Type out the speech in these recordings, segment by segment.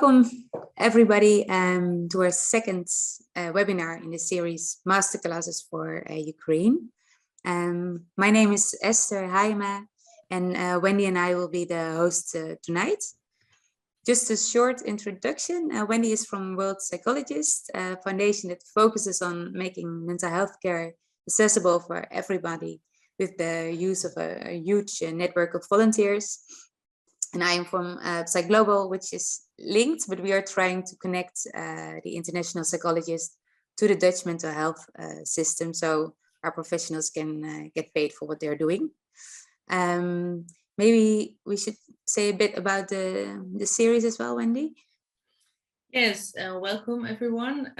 Welcome everybody to our second webinar in the series Masterclasses for Ukraine. My name is Esther Heijma and Wendy and I will be the hosts tonight. Just a short introduction. Wendy is from World Psychologists, a foundation that focuses on making mental health care accessible for everybody with the use of a huge network of volunteers. And I am from Psychologists, which is linked, but we are trying to connect the international psychologists to the Dutch mental health system, so our professionals can get paid for what they're doing. Maybe we should say a bit about the series as well, Wendy. Yes, welcome everyone.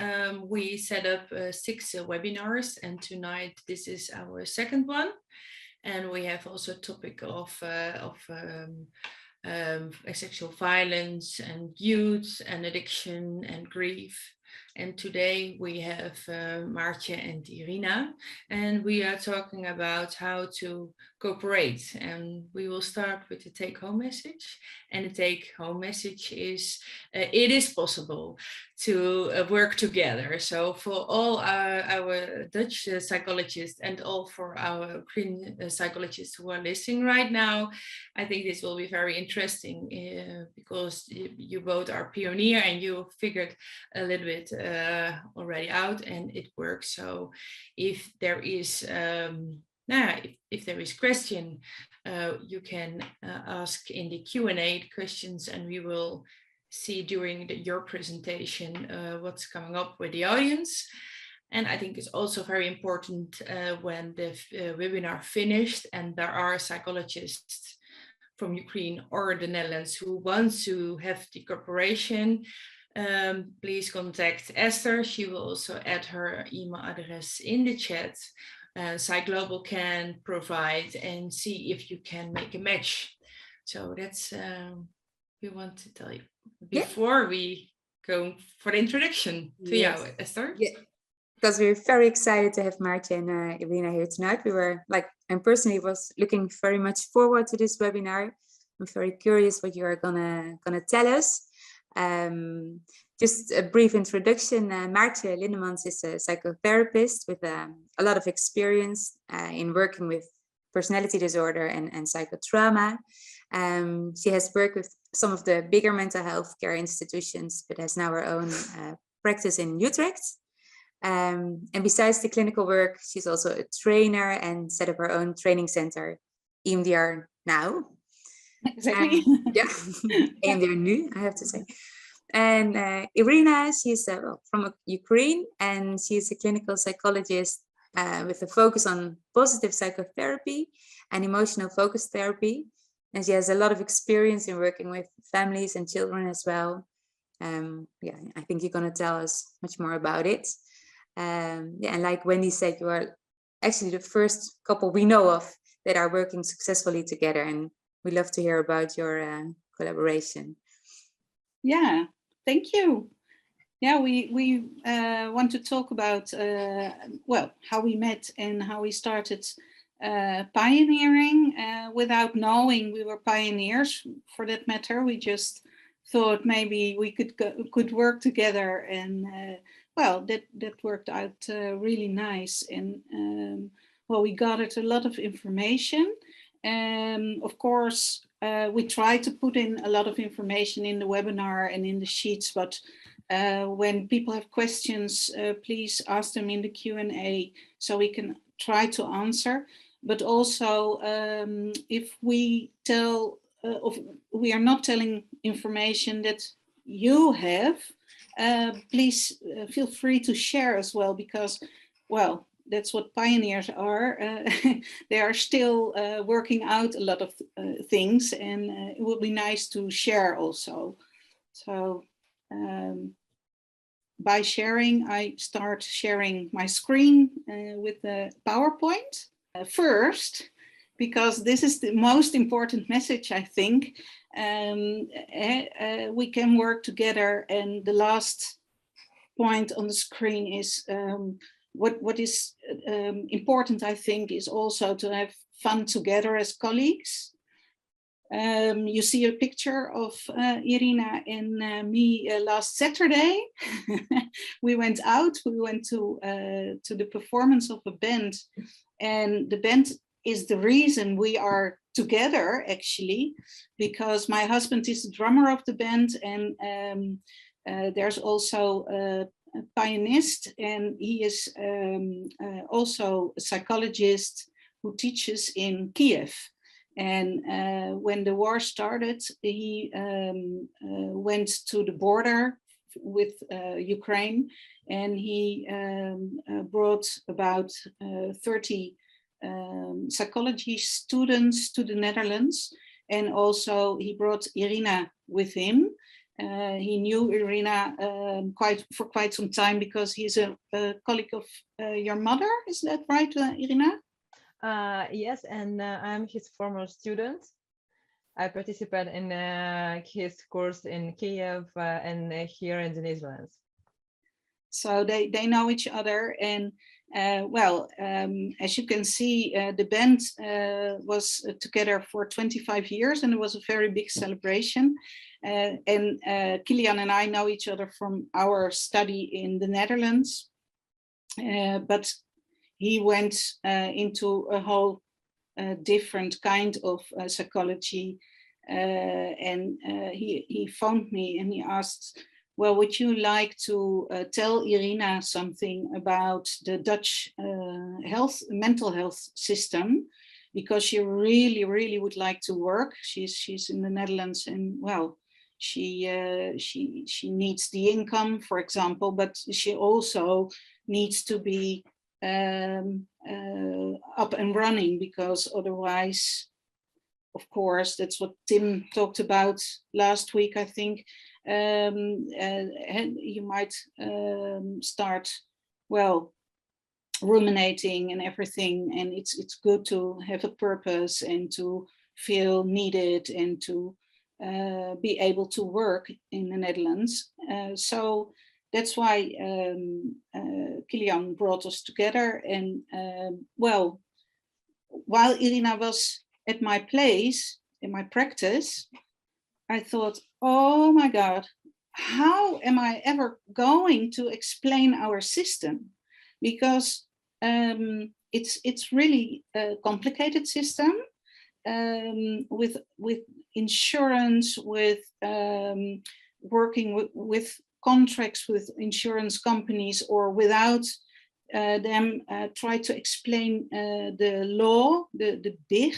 We set up 6 webinars, and tonight this is our second one. And we have also a topic of sexual violence and youth and addiction and grief. And today we have Maartje and Irina, and we are talking about how to cooperate. And we will start with the take-home message. And the take-home message is, it is possible to work together. So for all our Dutch psychologists and all for our Ukrainian psychologists who are listening right now, I think this will be very interesting because you both are pioneer and you figured a little bit already out and it works. So if there is if there is question, you can ask in the Q&A questions, and we will see during your presentation what's coming up with the audience. And I think it's also very important when the webinar finished and there are psychologists from Ukraine or the Netherlands who want to have the cooperation, please contact Esther. She will also add her email address in the chat. Psychologists can provide and see if you can make a match. So that's we want to tell you before we go for the introduction to you, Esther. Yeah, because we're very excited to have Maartje and Irina here tonight. We were and personally was looking very much forward to this webinar. I'm very curious what you are gonna tell us. Just a brief introduction. Maartje Lindemans is a psychotherapist with a lot of experience in working with personality disorder and psychotrauma. She has worked with some of the bigger mental health care institutions, but has now her own practice in Utrecht. And besides the clinical work, she's also a trainer and set up her own training center, EMDR Now. Exactly. EMDR Nu, I have to say. And Irina, she's from Ukraine, and she's a clinical psychologist with a focus on positive psychotherapy and emotional focus therapy. And she has a lot of experience in working with families and children as well. I think you're going to tell us much more about it. And like Wendy said, you are actually the first couple we know of that are working successfully together. And we'd love to hear about your collaboration. Yeah, thank you. Yeah, we want to talk about, how we met and how we started pioneering without knowing we were pioneers for that matter. We just thought maybe we could work together, and that worked out really nice. And we gathered a lot of information. Of course, we try to put in a lot of information in the webinar and in the sheets, but when people have questions, please ask them in the Q&A so we can try to answer. But also, if we we are not telling information that you have, please feel free to share as well, because, that's what pioneers are. They are still working out a lot of things, and it would be nice to share also. So by sharing, I start sharing my screen with the PowerPoint. First, because this is the most important message, I think. We can work together, and the last point on the screen is what is important, I think, is also to have fun together as colleagues. You see a picture of Irina and me last Saturday. We went out. We went to the performance of a band, and the band is the reason we are together, actually, because my husband is the drummer of the band, and there's also a pianist, and he is also a psychologist who teaches in Kiev. And when the war started, he went to the border with Ukraine, and he brought about 30 psychology students to the Netherlands. And also he brought Irina with him. He knew Irina for quite some time because he's a colleague of your mother. Is that right, Irina? Yes, and I'm his former student. I participated in his course in Kiev and here in the Netherlands. So they know each other, and as you can see, the band was together for 25 years, and it was a very big celebration. And Kilian and I know each other from our study in the Netherlands, but he went into a whole different kind of psychology, and he phoned me and he asked, well, would you like to tell Irina something about the Dutch mental health system? Because she really, really would like to work. She's in the Netherlands, and well, she needs the income, for example, but she also needs to be up and running, because otherwise, of course, that's what Tim talked about last week, I think. You might start, well, ruminating and everything, and it's good to have a purpose and to feel needed and to be able to work in the Netherlands. So that's why Kilian brought us together. And well, while Irina was at my place, in my practice, I thought, oh my God, how am I ever going to explain our system? Because it's really a complicated system, with insurance, with working with contracts with insurance companies, or without them. Try to explain the law, the BIG,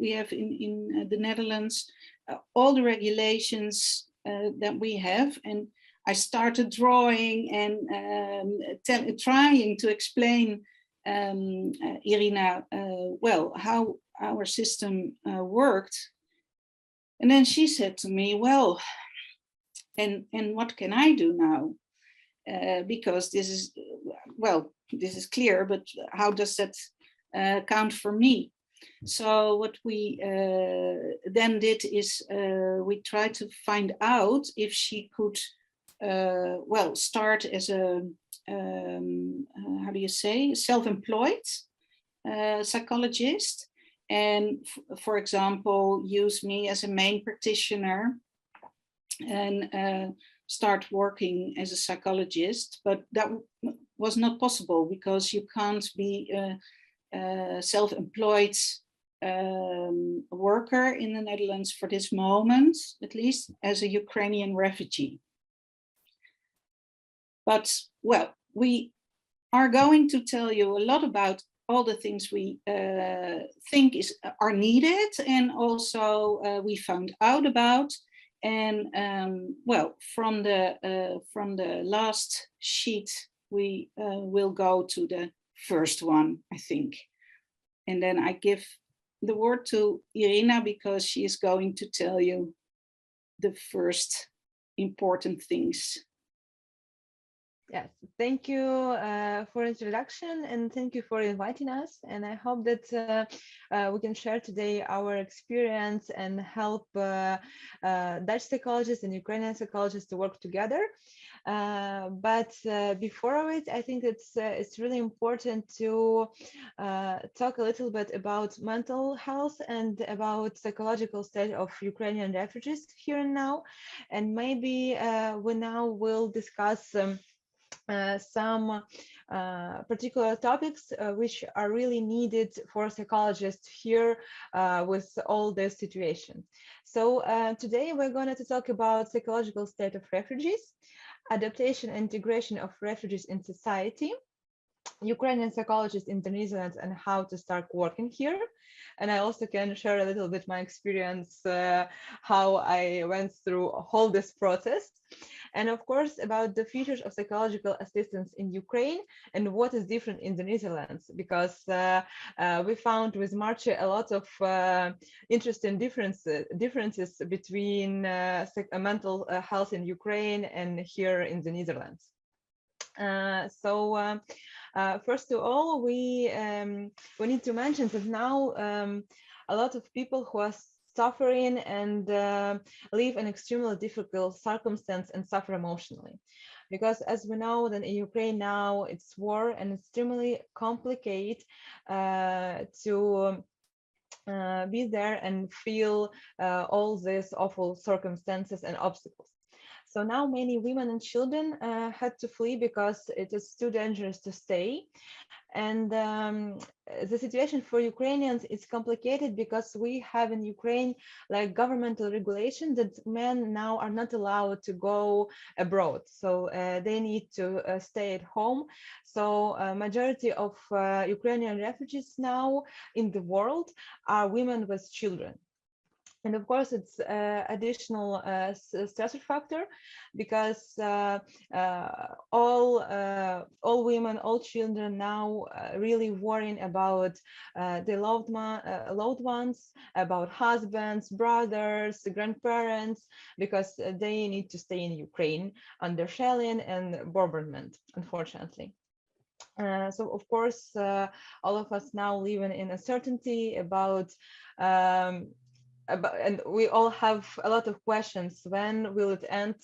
we have in the Netherlands, all the regulations that we have. And I started drawing and trying to explain Irina, well, how our system worked. And then she said to me, well, and what can I do now? Because this is, well, this is clear, but how does that count for me? So what we then did is we tried to find out if she could, well, start as a, how do you say, self-employed psychologist, and for example, use me as a main practitioner and start working as a psychologist. But that was not possible, because you can't be a self-employed worker in the Netherlands for this moment, at least as a Ukrainian refugee. But well, we are going to tell you a lot about all the things we think are needed, and also we found out about. And well, from the last sheet, we will go to the first one, I think. And then I give the word to Irina, because she is going to tell you the first important things. Yes, thank you for introduction, and thank you for inviting us. And I hope that we can share today our experience and help Dutch psychologists and Ukrainian psychologists to work together. But before it, I think it's really important to talk a little bit about mental health and about psychological state of Ukrainian refugees here and now. And maybe we now will discuss some particular topics which are really needed for psychologists here with all this situation. So today we're going to talk about psychological state of refugees, adaptation and integration of refugees in society, Ukrainian psychologists in the Netherlands and how to start working here. And I also can share a little bit my experience, how I went through all this process. And of course, about the features of psychological assistance in Ukraine and what is different in the Netherlands, because we found with Marcia a lot of interesting differences between mental health in Ukraine and here in the Netherlands. First of all, we need to mention that now a lot of people who are suffering and live in extremely difficult circumstance and suffer emotionally, because as we know that in Ukraine now it's war and it's extremely complicated to be there and feel all these awful circumstances and obstacles. So now many women and children had to flee because it is too dangerous to stay. And the situation for Ukrainians is complicated because we have in Ukraine like governmental regulation that men now are not allowed to go abroad. So they need to stay at home. So majority of Ukrainian refugees now in the world are women with children. And of course, it's additional stressor factor because all women, all children now really worrying about their loved ones, about husbands, brothers, grandparents, because they need to stay in Ukraine under shelling and bombardment, unfortunately. So of course, all of us now living in uncertainty about and we all have a lot of questions. When will it end?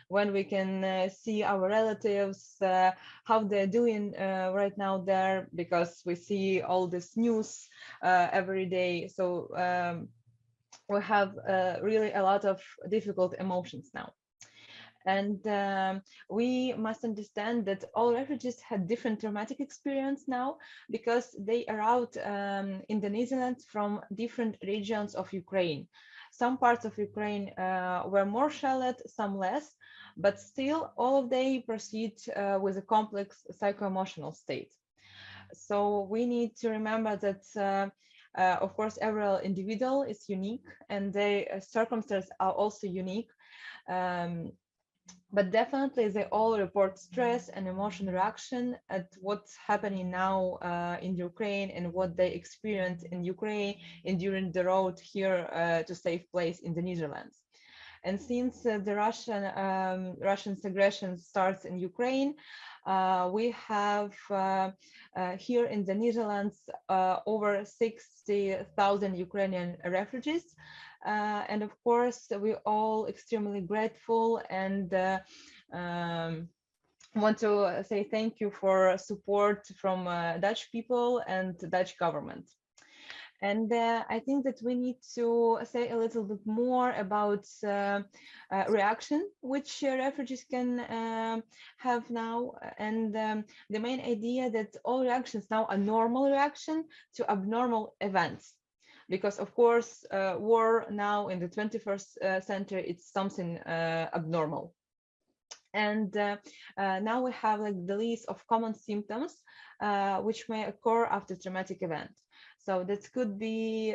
When we can see our relatives, how they're doing right now there, because we see all this news every day. So we have really a lot of difficult emotions now. And we must understand that all refugees had different traumatic experience now because they arrived in the Netherlands from different regions of Ukraine. Some parts of Ukraine were more shelled, some less, but still all of they proceed with a complex psycho-emotional state. So we need to remember that of course, every individual is unique and their circumstances are also unique. But definitely they all report stress and emotional reaction at what's happening now in Ukraine and what they experience in Ukraine and during the road here to safe place in the Netherlands. And since the Russian aggression starts in Ukraine, we have here in the Netherlands over 60,000 Ukrainian refugees. And of course, we're all extremely grateful and want to say thank you for support from Dutch people and the Dutch government. And I think that we need to say a little bit more about reaction which refugees can have now. And the main idea that all reactions now are normal reaction to abnormal events. Because of course, war now in the 21st century, it's something abnormal. And now we have like the list of common symptoms which may occur after traumatic event. So that could be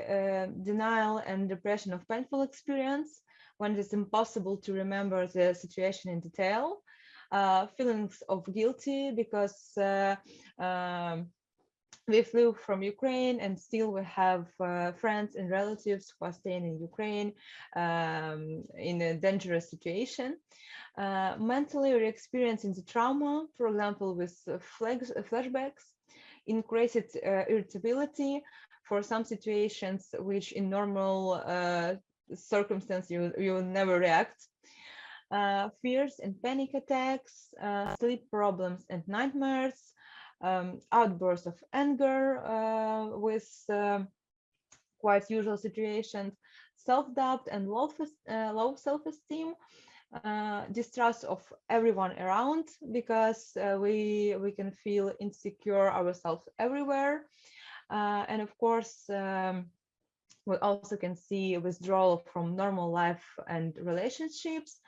denial and repression of painful experience when it is impossible to remember the situation in detail, feelings of guilty because We flew from Ukraine, and still we have friends and relatives who are staying in Ukraine in a dangerous situation. Mentally, we're experiencing the trauma, for example, with flashbacks, increased irritability for some situations which in normal circumstance you will never react. Fears and panic attacks, sleep problems and nightmares, outbursts of anger with quite usual situations, self-doubt and low self-esteem, distrust of everyone around, because we can feel insecure ourselves everywhere. And of course, we also can see withdrawal from normal life and relationships,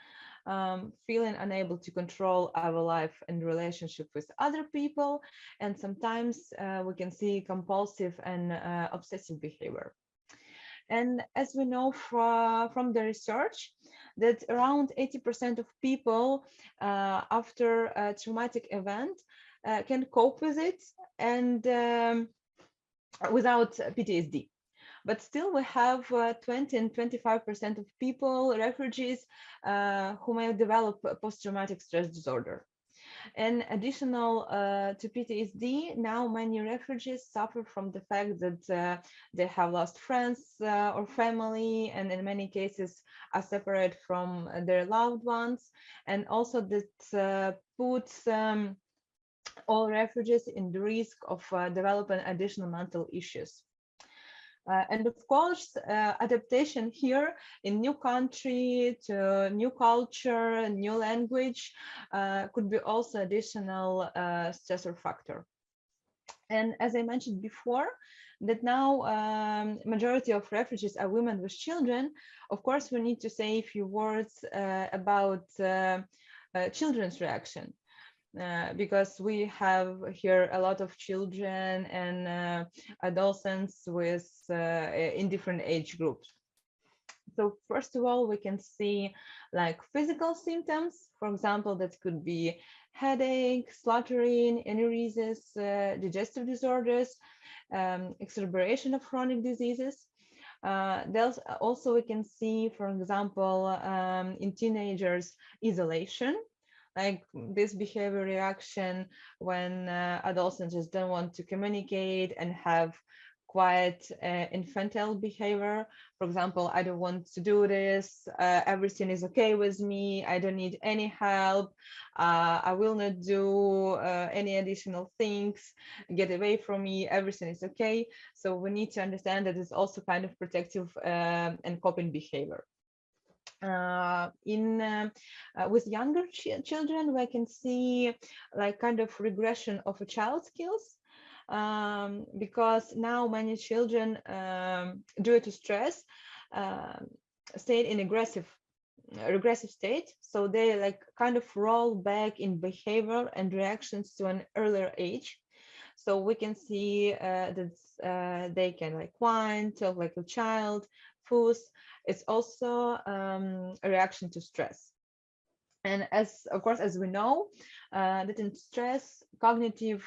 feeling unable to control our life and relationship with other people. And sometimes we can see compulsive and obsessive behavior. And as we know from the research, that around 80% of people after a traumatic event can cope with it and without PTSD. But still we have 20 and 25% of people, refugees, who may develop post-traumatic stress disorder. And additional to PTSD, now many refugees suffer from the fact that they have lost friends or family, and in many cases are separated from their loved ones, and also that puts all refugees in the risk of developing additional mental issues. And of course, adaptation here in new country to new culture, new language could be also additional stressor factor. And as I mentioned before, that now majority of refugees are women with children. Of course, we need to say a few words about children's reaction. Because we have here a lot of children and adolescents with in different age groups. So first of all, we can see like physical symptoms. For example, that could be headache, slaughtering, enuresis, digestive disorders, exacerbation of chronic diseases. There's also we can see, for example, in teenagers, isolation, like this behavior reaction when adolescents just don't want to communicate and have quite infantile behavior. For example, I don't want to do this, everything is okay with me, I don't need any help, I will not do any additional things, get away from me, everything is okay. So we need to understand that it's also kind of protective and coping behavior. With younger children, we can see like kind of regression of a child skills, because now many children, due to stress, stay in regressive state. So they like kind of roll back in behavior and reactions to an earlier age. So we can see that they can like whine, talk like a child, fuss. It's also a reaction to stress. And of course, as we know, that in stress, cognitive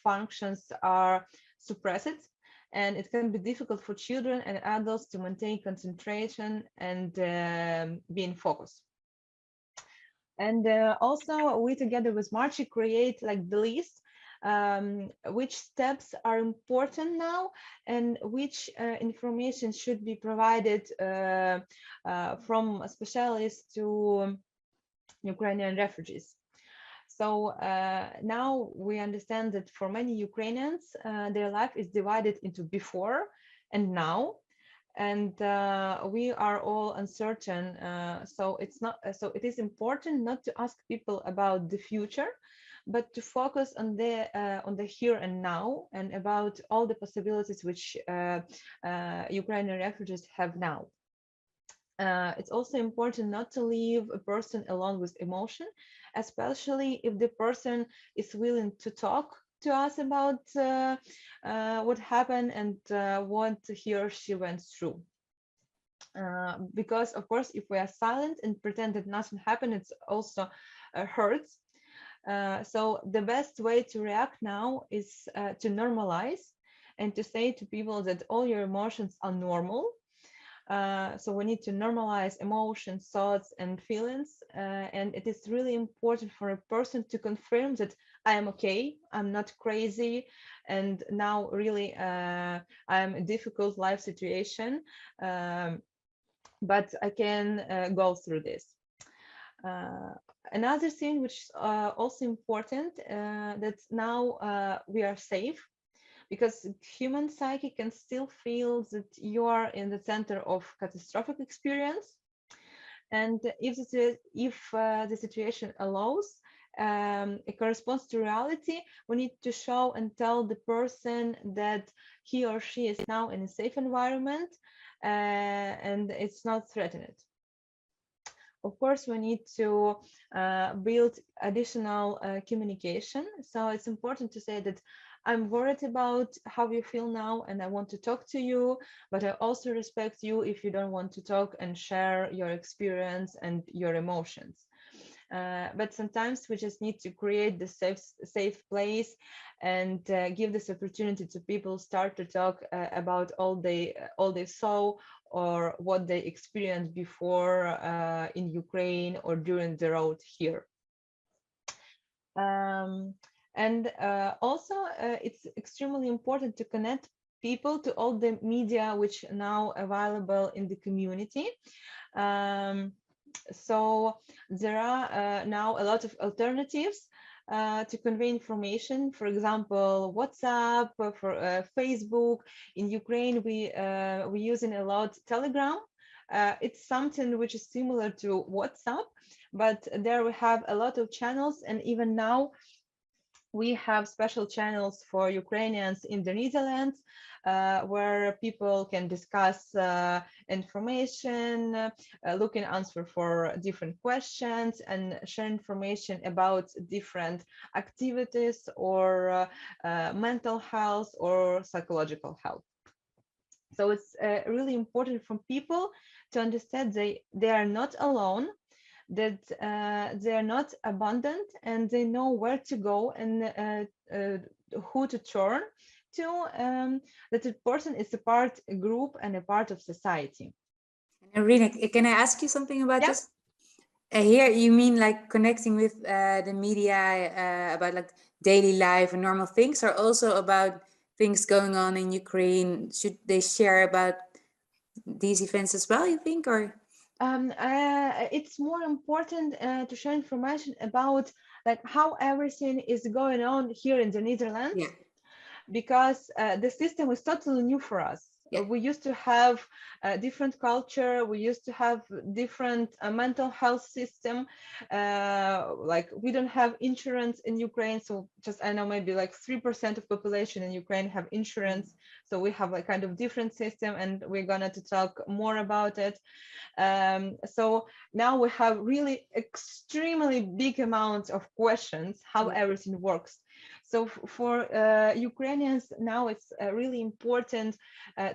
functions are suppressed, and it can be difficult for children and adults to maintain concentration and be in focus. And also, we together with Marci create like the list which steps are important now and which information should be provided from specialists to Ukrainian refugees. So now we understand that for many Ukrainians, their life is divided into before and now, and we are all uncertain. So it is important not to ask people about the future, but to focus on the here and now and about all the possibilities which Ukrainian refugees have now. It's also important not to leave a person alone with emotion, especially if the person is willing to talk to us about what happened and what he or she went through. Because of course, if we are silent and pretend that nothing happened, it also hurts. So the best way to react now is to normalize and to say to people that all your emotions are normal. So we need to normalize emotions, thoughts, and feelings. And it is really important for a person to confirm that I am okay, I'm not crazy, and now really I am a difficult life situation, but I can go through this. Another thing which is also important, that now we are safe, because human psyche can still feel that you are in the center of catastrophic experience. And if the situation allows, it corresponds to reality, we need to show and tell the person that he or she is now in a safe environment, and it's not threatened. Of course, we need to build additional communication. So it's important to say that I'm worried about how you feel now and I want to talk to you, but I also respect you if you don't want to talk and share your experience and your emotions. But sometimes we just need to create the safe place and give this opportunity to people start to talk about all they saw or what they experienced before in Ukraine or during the road here. And also it's extremely important to connect people to all the media which are now available in the community. So there are now a lot of alternatives to convey information. For example, WhatsApp, for Facebook. In Ukraine, we using a lot Telegram. It's something which is similar to WhatsApp, but there we have a lot of channels, and even now we have special channels for Ukrainians in the Netherlands, where people can discuss information, look and answer for different questions, and share information about different activities or mental health or psychological health. So it's really important for people to understand they are not alone, that they are not abandoned, and they know where to go and who to turn to, that a person is a group and a part of society. Irina, can I ask you something about this? Here you mean like connecting with the media about like daily life and normal things, or also about things going on in Ukraine? Should they share about these events as well, you think, or? It's more important to share information about like how everything is going on here in the Netherlands, because the system is totally new for us. We used to have a different culture. We used to have different mental health system. Like we don't have insurance in Ukraine. So just, I know, maybe like 3% of population in Ukraine have insurance. So we have a kind of different system, and we're gonna to talk more about it. So now we have really extremely big amounts of questions how everything works. So for Ukrainians now, it's really important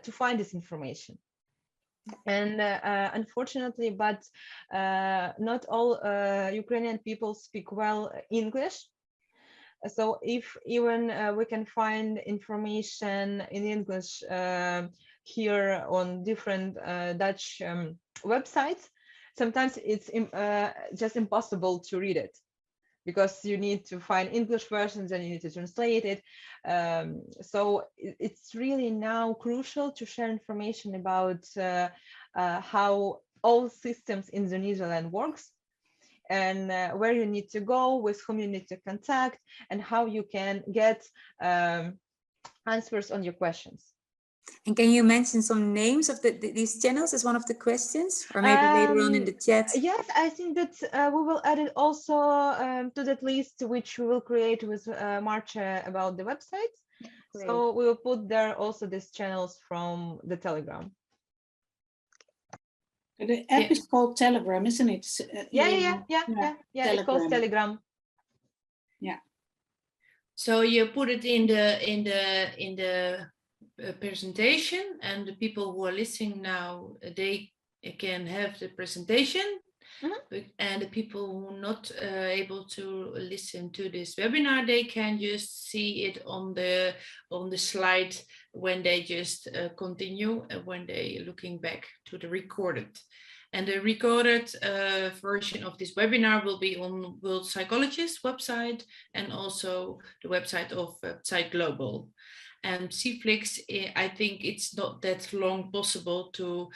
to find this information. And unfortunately, but not all Ukrainian people speak well English. So if even we can find information in English here on different Dutch websites, sometimes it's just impossible to read it, because you need to find English versions and you need to translate it. So it's really now crucial to share information about how all systems in the Netherlands works, and where you need to go, with whom you need to contact, and how you can get answers on your questions. And can you mention some names of these channels as one of the questions, or maybe later on in the chat? Yes, I think that we will add it also to that list, which we will create with Marcia about the websites. Great. So we will put there also these channels from the Telegram. The app is called Telegram, isn't it? Yeah. It's called Telegram. Yeah. So you put it in the presentation, and the people who are listening now, they can have the presentation, And the people who are not able to listen to this webinar, they can just see it on the slide when they just continue, when they looking back to the recorded. And the recorded version of this webinar will be on World Psychologists website and also the website of Psych Global. And Cflix, I think it's not that long possible to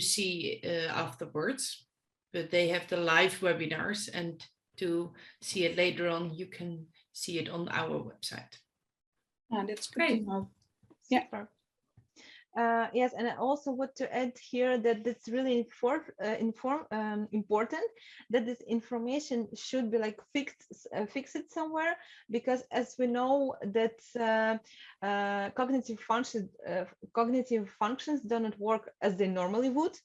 see afterwards, but they have the live webinars, and to see it later on, you can see it on our website. That's great. Yeah. Yes, and I also want to add here that it's really important that this information should be like fixed somewhere, because as we know that cognitive functions do not work as they normally would,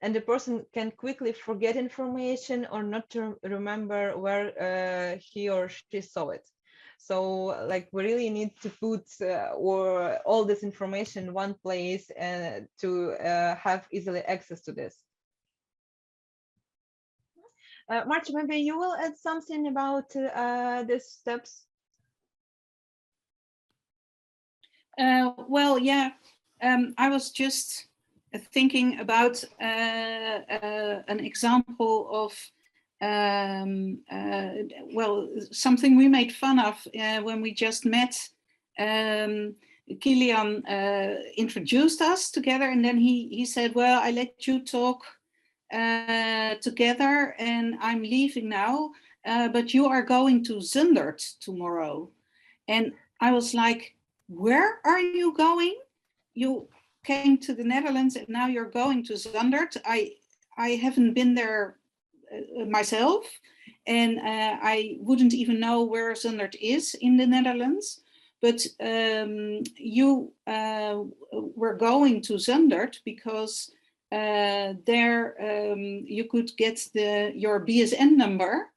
and the person can quickly forget information or not to remember where he or she saw it. So like we really need to put all this information in one place and to have easily access to this. Marcia, maybe you will add something about these steps. Well, yeah, I was just thinking about an example of well, something we made fun of when we just met. Kilian introduced us together, and then he said, well, I let you talk together and I'm leaving now, but you are going to Zundert tomorrow. And I was like, where are you going? You came to the Netherlands and now you're going to Zundert. I haven't been there myself, and I wouldn't even know where Zundert is in the Netherlands, but you were going to Zundert because there you could get your BSN number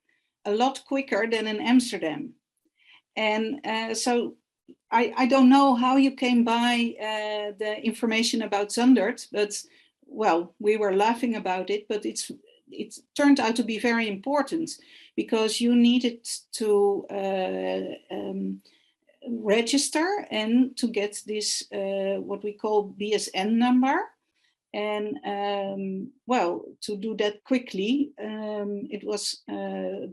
a lot quicker than in Amsterdam. And so I don't know how you came by the information about Zundert, but well, we were laughing about it, but it turned out to be very important because you needed to register and to get this what we call BSN number. And well, to do that quickly, it was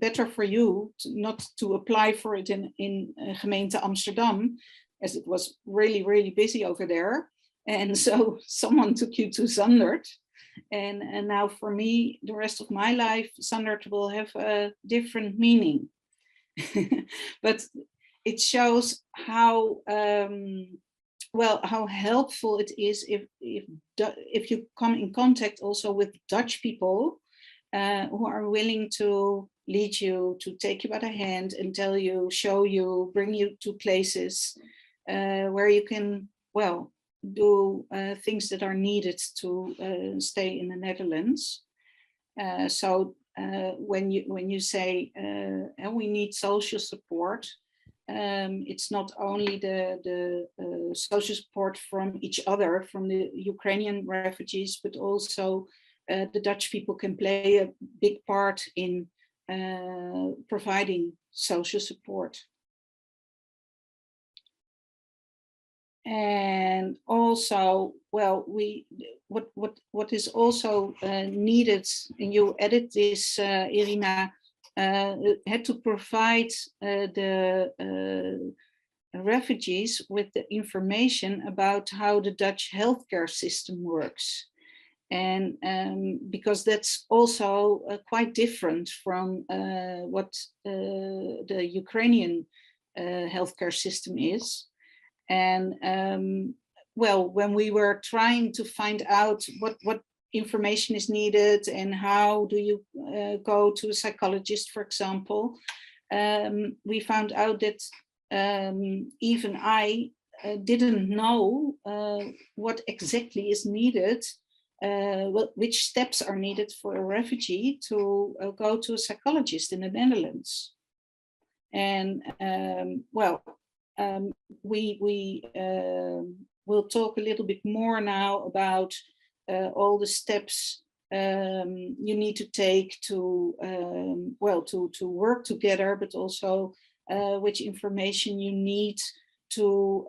better for you not to apply for it in gemeente Amsterdam, as it was really, really busy over there. And so someone took you to Zundert. And now for me, the rest of my life, Zundert will have a different meaning. But it shows how well, how helpful it is if you come in contact also with Dutch people who are willing to lead you, to take you by the hand and tell you, show you, bring you to places where you can, well, do things that are needed to stay in the Netherlands. So when you say we need social support, it's not only the social support from each other, from the Ukrainian refugees, but also the Dutch people can play a big part in providing social support. And also, well, what is also needed, and you added this, Irina, had to provide the refugees with the information about how the Dutch healthcare system works. And because that's also quite different from what the Ukrainian healthcare system is. And well, when we were trying to find out what information is needed and how do you go to a psychologist, for example, we found out that even I didn't know what exactly is needed, which steps are needed for a refugee to go to a psychologist in the Netherlands. And well, we will talk a little bit more now about all the steps you need to take to, to work together, but also which information you need to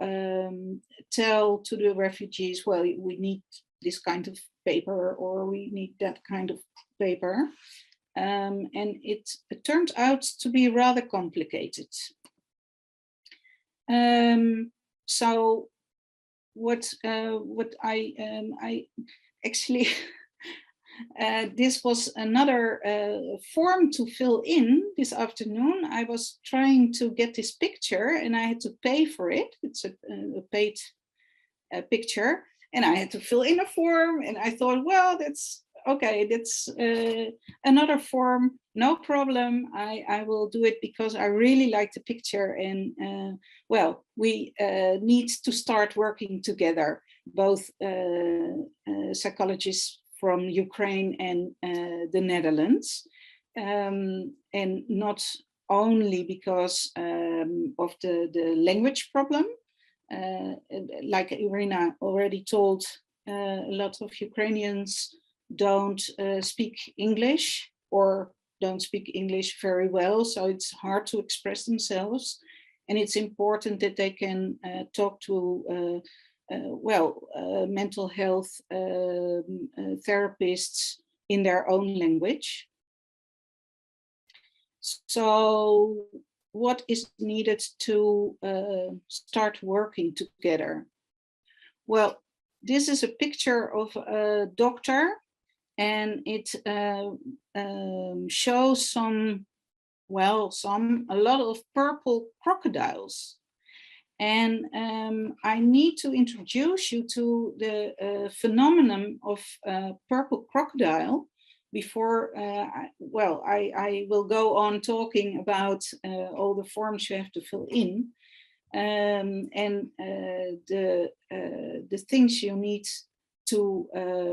tell to the refugees, well, we need this kind of paper or we need that kind of paper. And it turned out to be rather complicated. So what I actually this was another form to fill in this afternoon. I was trying to get this picture and I had to pay for it. It's a paid picture, and I had to fill in a form, and I thought, well, that's okay, that's another form, no problem. I will do it because I really like the picture, and well, we need to start working together, both psychologists from Ukraine and the Netherlands, and not only because of the language problem. Like Irina already told, a lot of Ukrainians don't speak English or don't speak English very well, so it's hard to express themselves, and it's important that they can talk to mental health therapists in their own language. So what is needed to start working together? Well, this is a picture of a doctor, and it shows a lot of purple crocodiles. And I need to introduce you to the phenomenon of purple crocodile before, I will go on talking about all the forms you have to fill in, and the things you need to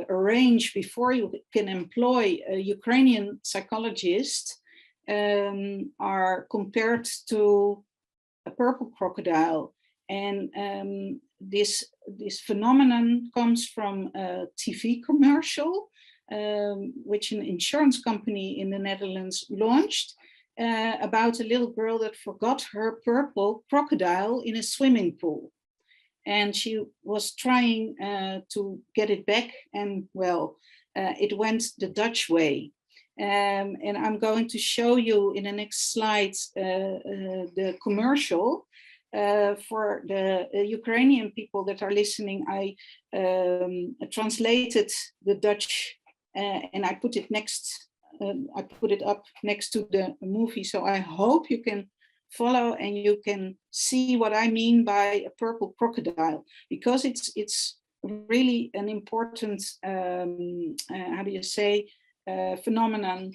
arrange before you can employ a Ukrainian psychologist are compared to a purple crocodile. And this phenomenon comes from a TV commercial, which an insurance company in the Netherlands launched, about a little girl that forgot her purple crocodile in a swimming pool. And she was trying to get it back, and well, it went the Dutch way. And I'm going to show you in the next slides the commercial. For the Ukrainian people that are listening, I translated the Dutch and I put it up next to the movie. So I hope you can follow and you can see what I mean by a purple crocodile, because it's really an important, phenomenon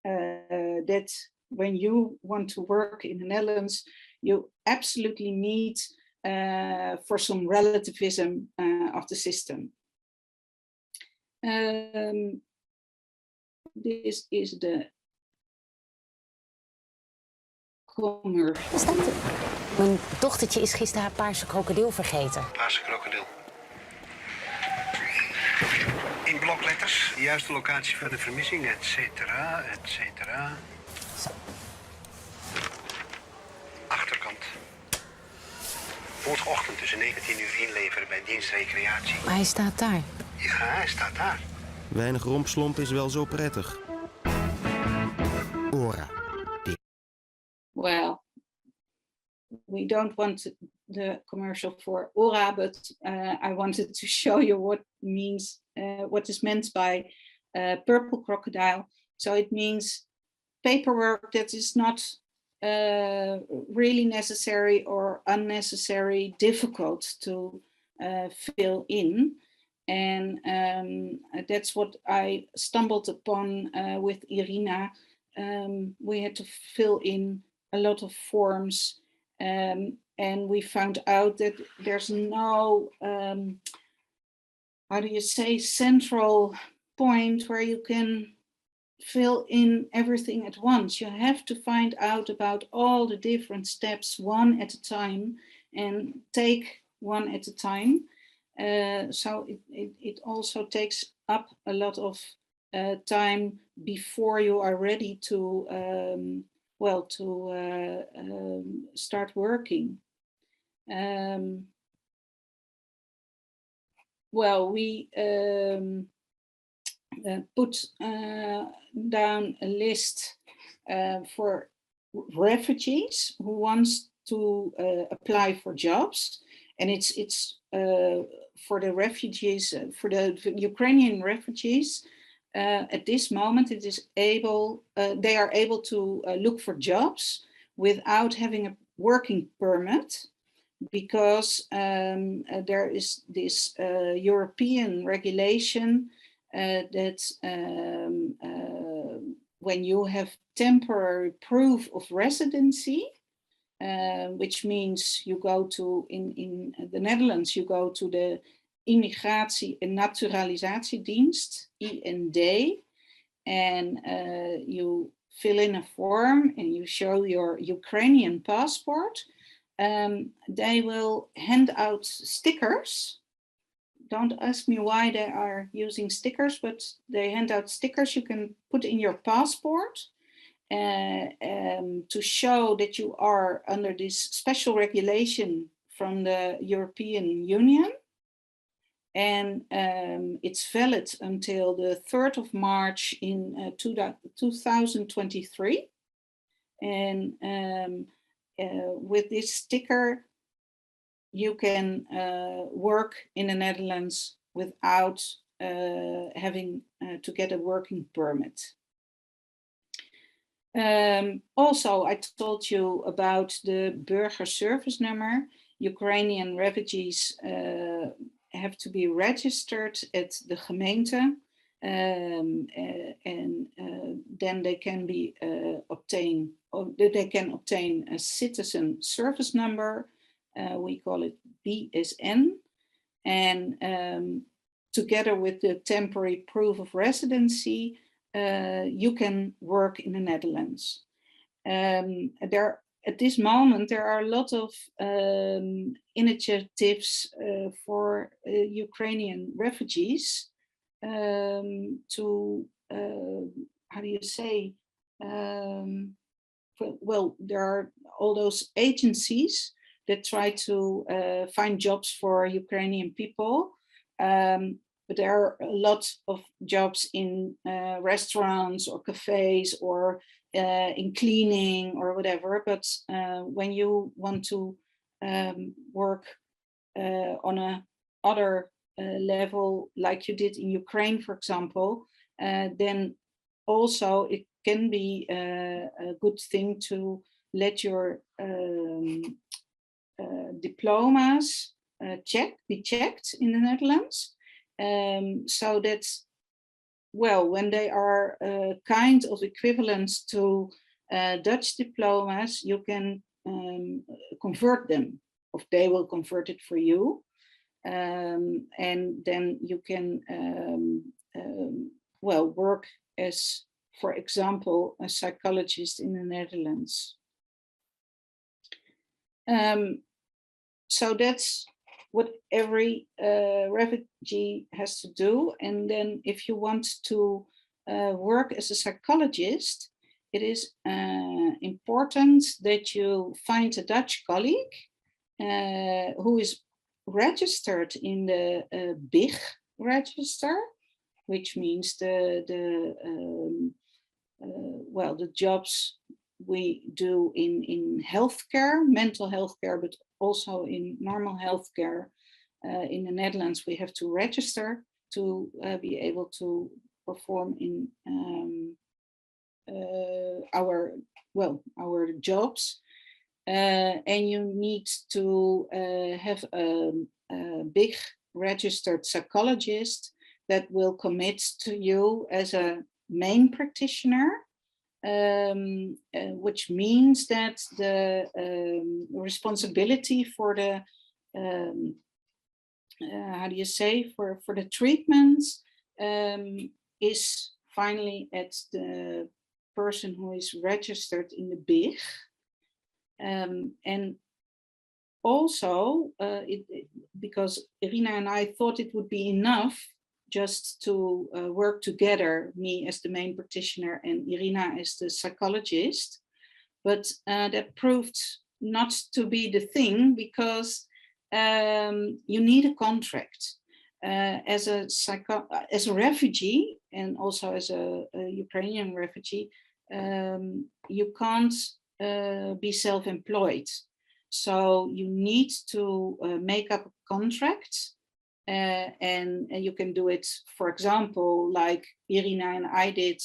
that when you want to work in the Netherlands, you absolutely need for some relativism of the system. This is the commercial. Mijn dochtertje is gisteren haar paarse krokodil vergeten. Paarse krokodil. In blokletters, de juiste locatie voor de vermissing, et cetera, et cetera. Zo. Achterkant. Woensdagochtend tussen 19 uur inleveren bij dienst recreatie. Maar hij staat daar. Ja, hij staat daar. Weinig rompslomp is wel zo prettig. Ora. Well, we don't want the commercial for Ora, but I wanted to show you what is meant by purple crocodile. So it means paperwork that is not really necessary or unnecessary, difficult to fill in. And that's what I stumbled upon with Irina. We had to fill in a lot of forms, and we found out that there's no, central point where you can fill in everything at once. You have to find out about all the different steps one at a time and take one at a time. So it also takes up a lot of time before you are ready to start working. We put down a list for refugees who wants to apply for jobs, and it's for the refugees, for the Ukrainian refugees. At this moment, it is they are able to look for jobs without having a working permit, because there is this European regulation that when you have temporary proof of residency, which means you go to, in the Netherlands, you go to the Immigratie- en Naturalisatiedienst, IND, and you fill in a form and you show your Ukrainian passport. They will hand out stickers. Don't ask me why they are using stickers, but they hand out stickers you can put in your passport to show that you are under this special regulation from the European Union. And it's valid until the 3rd of March in 2023. And with this sticker, you can work in the Netherlands without having to get a working permit. Also, I told you about the burgerservice number. Ukrainian refugees have to be registered at the gemeente, and then they can obtain a citizen service number. We call it BSN, and together with the temporary proof of residency, you can work in the Netherlands. At this moment, there are a lot of initiatives for Ukrainian refugees to, how do you say, there are all those agencies that try to find jobs for Ukrainian people. But there are a lot of jobs in restaurants or cafes or in cleaning or whatever. But when you want to work on a other level, like you did in Ukraine, for example, then also it can be a good thing to let your diplomas be checked in the Netherlands. So that, when they are kind of equivalent to Dutch diplomas, you can convert them, or they will convert it for you. And then you can, work as, for example, a psychologist in the Netherlands. So that's what every refugee has to do. And then if you want to work as a psychologist, it is important that you find a Dutch colleague who is registered in the BIG register, which means the jobs we do in healthcare, mental health care, but also in normal healthcare. In the Netherlands, we have to register to be able to perform in our jobs. And you need to have a big registered psychologist that will commit to you as a main practitioner, which means that the responsibility for the for the treatments is finally at the person who is registered in the BIG. And also, because Irina and I thought it would be enough just to work together, me as the main practitioner and Irina as the psychologist. But that proved not to be the thing, because you need a contract. As a refugee, and also as a Ukrainian refugee, you can't be self-employed. So you need to make up a contract, and you can do it, for example, like Irina and I did.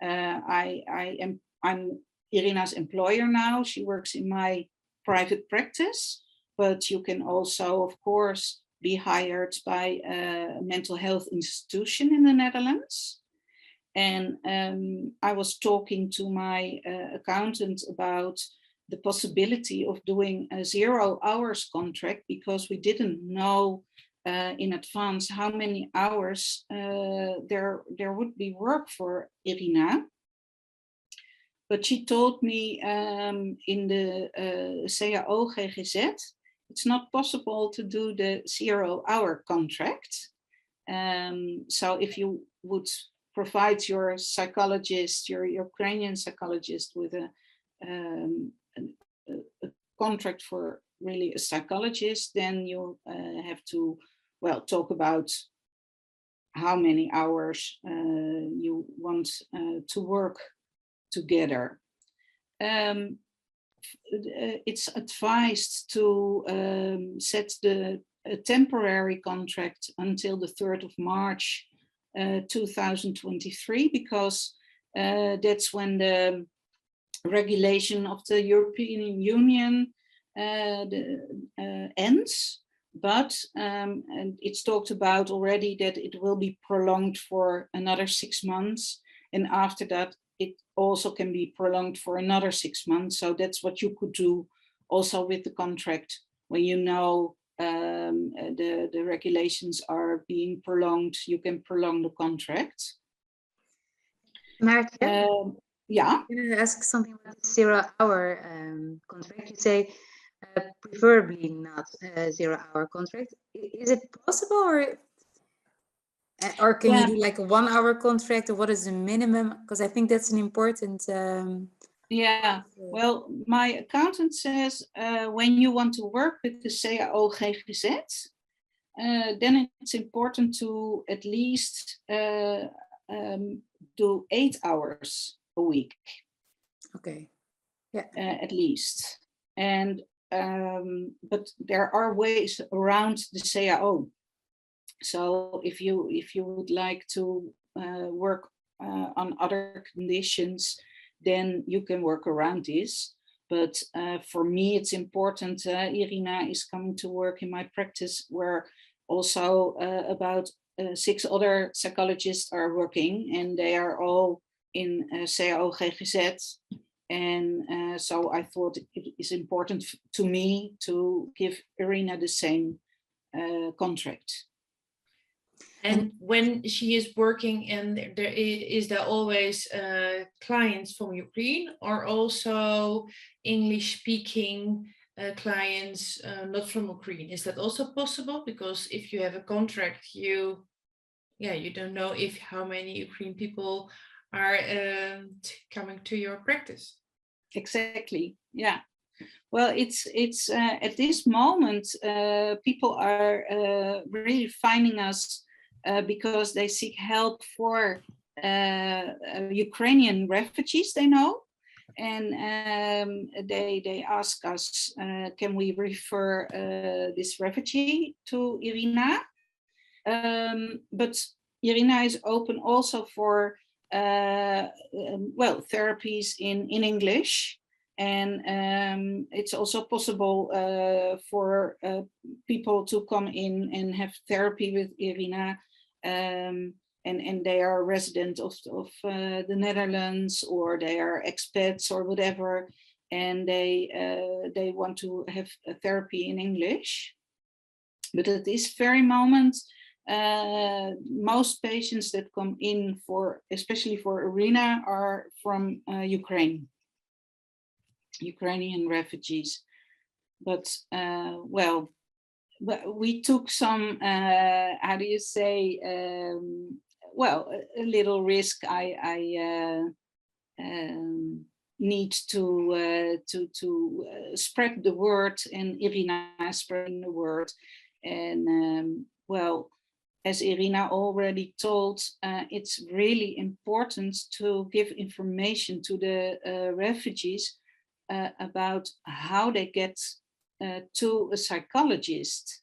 I'm Irina's employer now. She works in my private practice, but you can also, of course, be hired by a mental health institution in the Netherlands. And I was talking to my accountant about the possibility of doing a 0 hours contract, because we didn't know in advance how many hours there would be work for Irina. But she told me in the CAO GGZ, it's not possible to do the 0 hour contract. So if you would provide your psychologist, your Ukrainian psychologist, with a contract for really a psychologist, then you have to, well, talk about how many hours you want to work together. It's advised to set a temporary contract until the 3rd of March 2023, because that's when the regulation of the European Union ends. But and it's talked about already that it will be prolonged for another 6 months, and after that it also can be prolonged for another 6 months. So that's what you could do also with the contract. When you know the regulations are being prolonged, you can prolong the contract. Maartje, yeah. can I ask something about the 0 hour contract? You say preferably not a 0 hour contract. Is it possible, or can you do like a 1 hour contract, or what is the minimum? Because I think that's an important. Yeah, well, my accountant says when you want to work with the CAO GGZ, then it's important to at least do 8 hours a week. Okay. Yeah. At least. And but there are ways around the CAO. So if you would like to work on other conditions, then you can work around this. But for me, it's important. Irina is coming to work in my practice, where also about 6 other psychologists are working, and they are all in CAO GGZ. And so I thought it is important to me to give Irina the same contract. And when she is working, and is there always clients from Ukraine, or also English speaking clients not from Ukraine? Is that also possible? Because if you have a contract, you don't know how many Ukrainian people are coming to your practice. Exactly. Yeah. Well, it's at this moment people are really finding us because they seek help for Ukrainian refugees they know, and they ask us, can we refer this refugee to Irina? But Irina is open also for therapies in English, and it's also possible for people to come in and have therapy with Irina, and they are resident of the Netherlands, or they are expats or whatever, and they want to have a therapy in English. But at this very moment, most patients that come in especially for Irina, are from Ukrainian refugees. But we took some, how do you say, well, a little risk. I need to spread the word, and Irina is spreading the word. And well, as Irina already told, it's really important to give information to the refugees about how they get to a psychologist.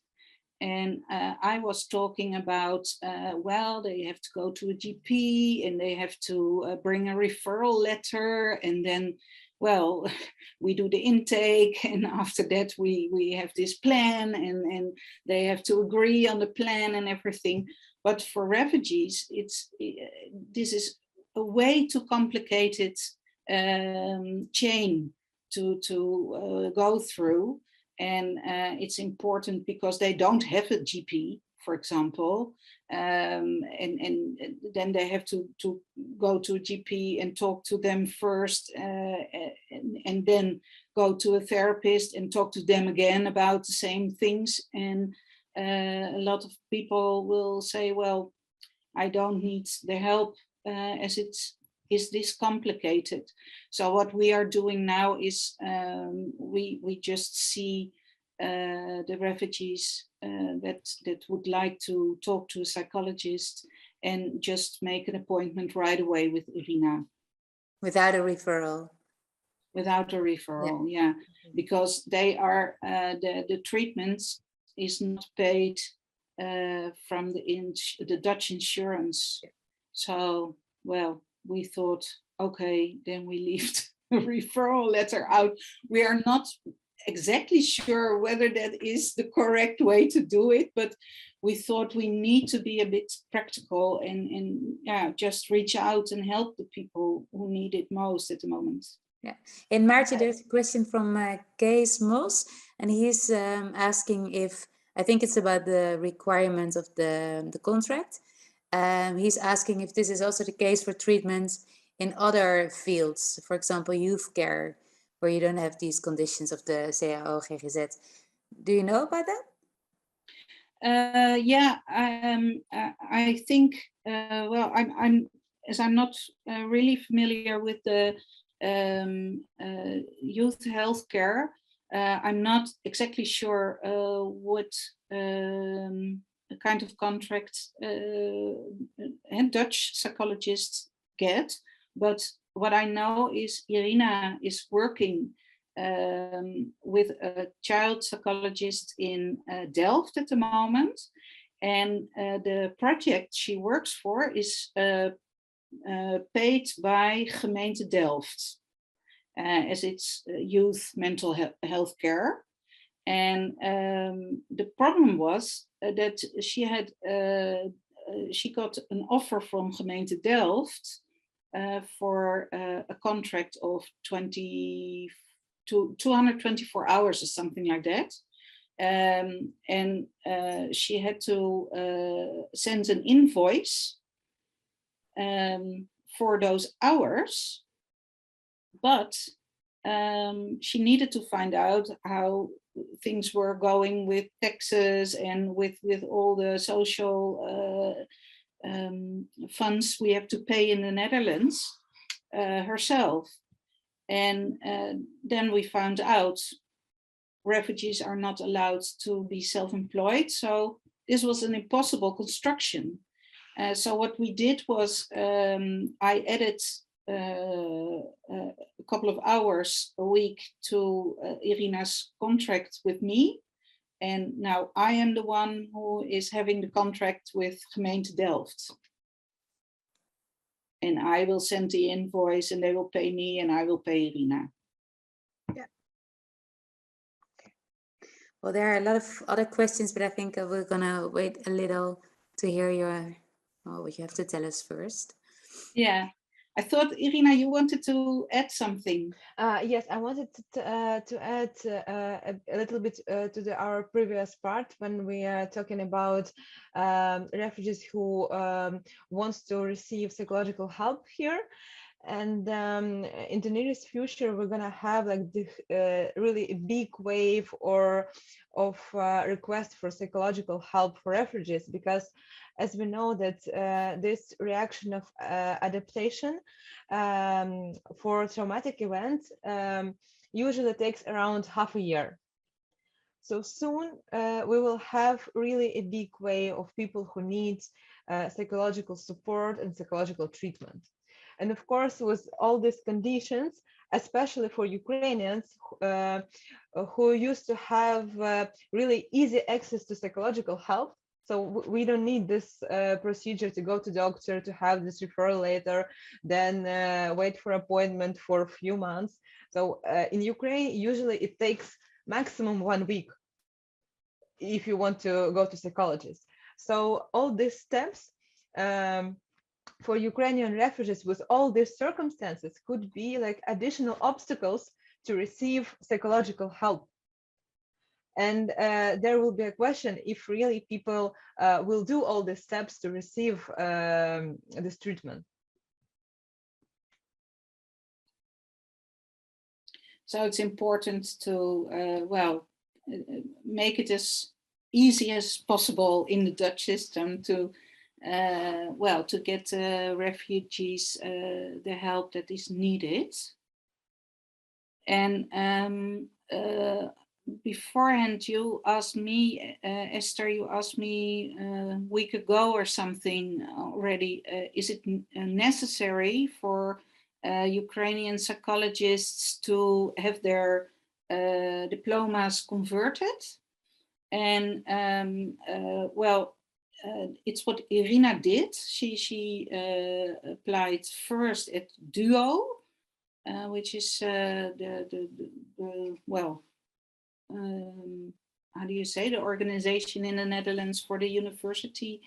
And I was talking about, well, they have to go to a GP and they have to bring a referral letter, and then, well, we do the intake, and after that we have this plan, and they have to agree on the plan and everything. But for refugees, this is a way too complicated chain to go through. And it's important because they don't have a GP, for example, and then they have to go to a GP and talk to them first, and then go to a therapist and talk to them again about the same things. And a lot of people will say, well, I don't need the help as it's this complicated. So what we are doing now is we just see the refugees that would like to talk to a psychologist, and just make an appointment right away with Irina. Without a referral? Without a referral, yeah. Because they are, the treatments is not paid from the Dutch insurance. So, well, we thought, okay, then we leave the referral letter out. We are not exactly sure whether that is the correct way to do it, but we thought we need to be a bit practical and yeah, just reach out and help the people who need it most at the moment. Yeah, and Maartje, there's a question from Kees Mos, and he's asking if, I think it's about the requirements of the contract. He's asking if this is also the case for treatments in other fields, for example, youth care, where you don't have these conditions of the CAO, GGZ. Do you know about that? Yeah, I think, well, I'm not really familiar with the youth healthcare. I'm not exactly sure what kind of contract Dutch psychologists get, but what I know is Irina is working with a child psychologist in Delft at the moment, and the project she works for is paid by Gemeente Delft, as it's youth mental health care. And the problem was that she got an offer from Gemeente Delft for a contract of 224 hours or something like that. And she had to send an invoice for those hours, but she needed to find out how things were going with taxes and with all the social funds we have to pay in the Netherlands herself. And then we found out refugees are not allowed to be self-employed. So this was an impossible construction. So what we did was I added a couple of hours a week to Irina's contract with me. And now I am the one who is having the contract with Gemeente Delft. And I will send the invoice and they will pay me and I will pay Irina. Yeah. Okay. Well, there are a lot of other questions, but I think we're gonna wait a little to hear what you have to tell us first. Yeah. I thought, Irina, you wanted to add something. Yes, I wanted to add a little bit to our previous part when we are talking about refugees who want to receive psychological help here. And in the nearest future, we're gonna have like the really a big wave of requests for psychological help for refugees, because as we know that this reaction of adaptation for traumatic events usually takes around half a year. So soon we will have really a big wave of people who need psychological support and psychological treatment. And of course, with all these conditions, especially for Ukrainians who used to have really easy access to psychological help. So we don't need this procedure to go to doctor, to have this referral letter, then wait for appointment for a few months. So in Ukraine, usually it takes maximum 1 week if you want to go to psychologist. So all these steps for Ukrainian refugees with all these circumstances could be like additional obstacles to receive psychological help. And there will be a question if really people will do all these steps to receive this treatment. So it's important to, make it as easy as possible in the Dutch system to to get refugees the help that is needed. And beforehand, you asked me, Esther, you asked me a week ago or something already, is it necessary for Ukrainian psychologists to have their diplomas converted? And it's what Irina did. She applied first at DUO, which is how do you say, the organization in the Netherlands for the university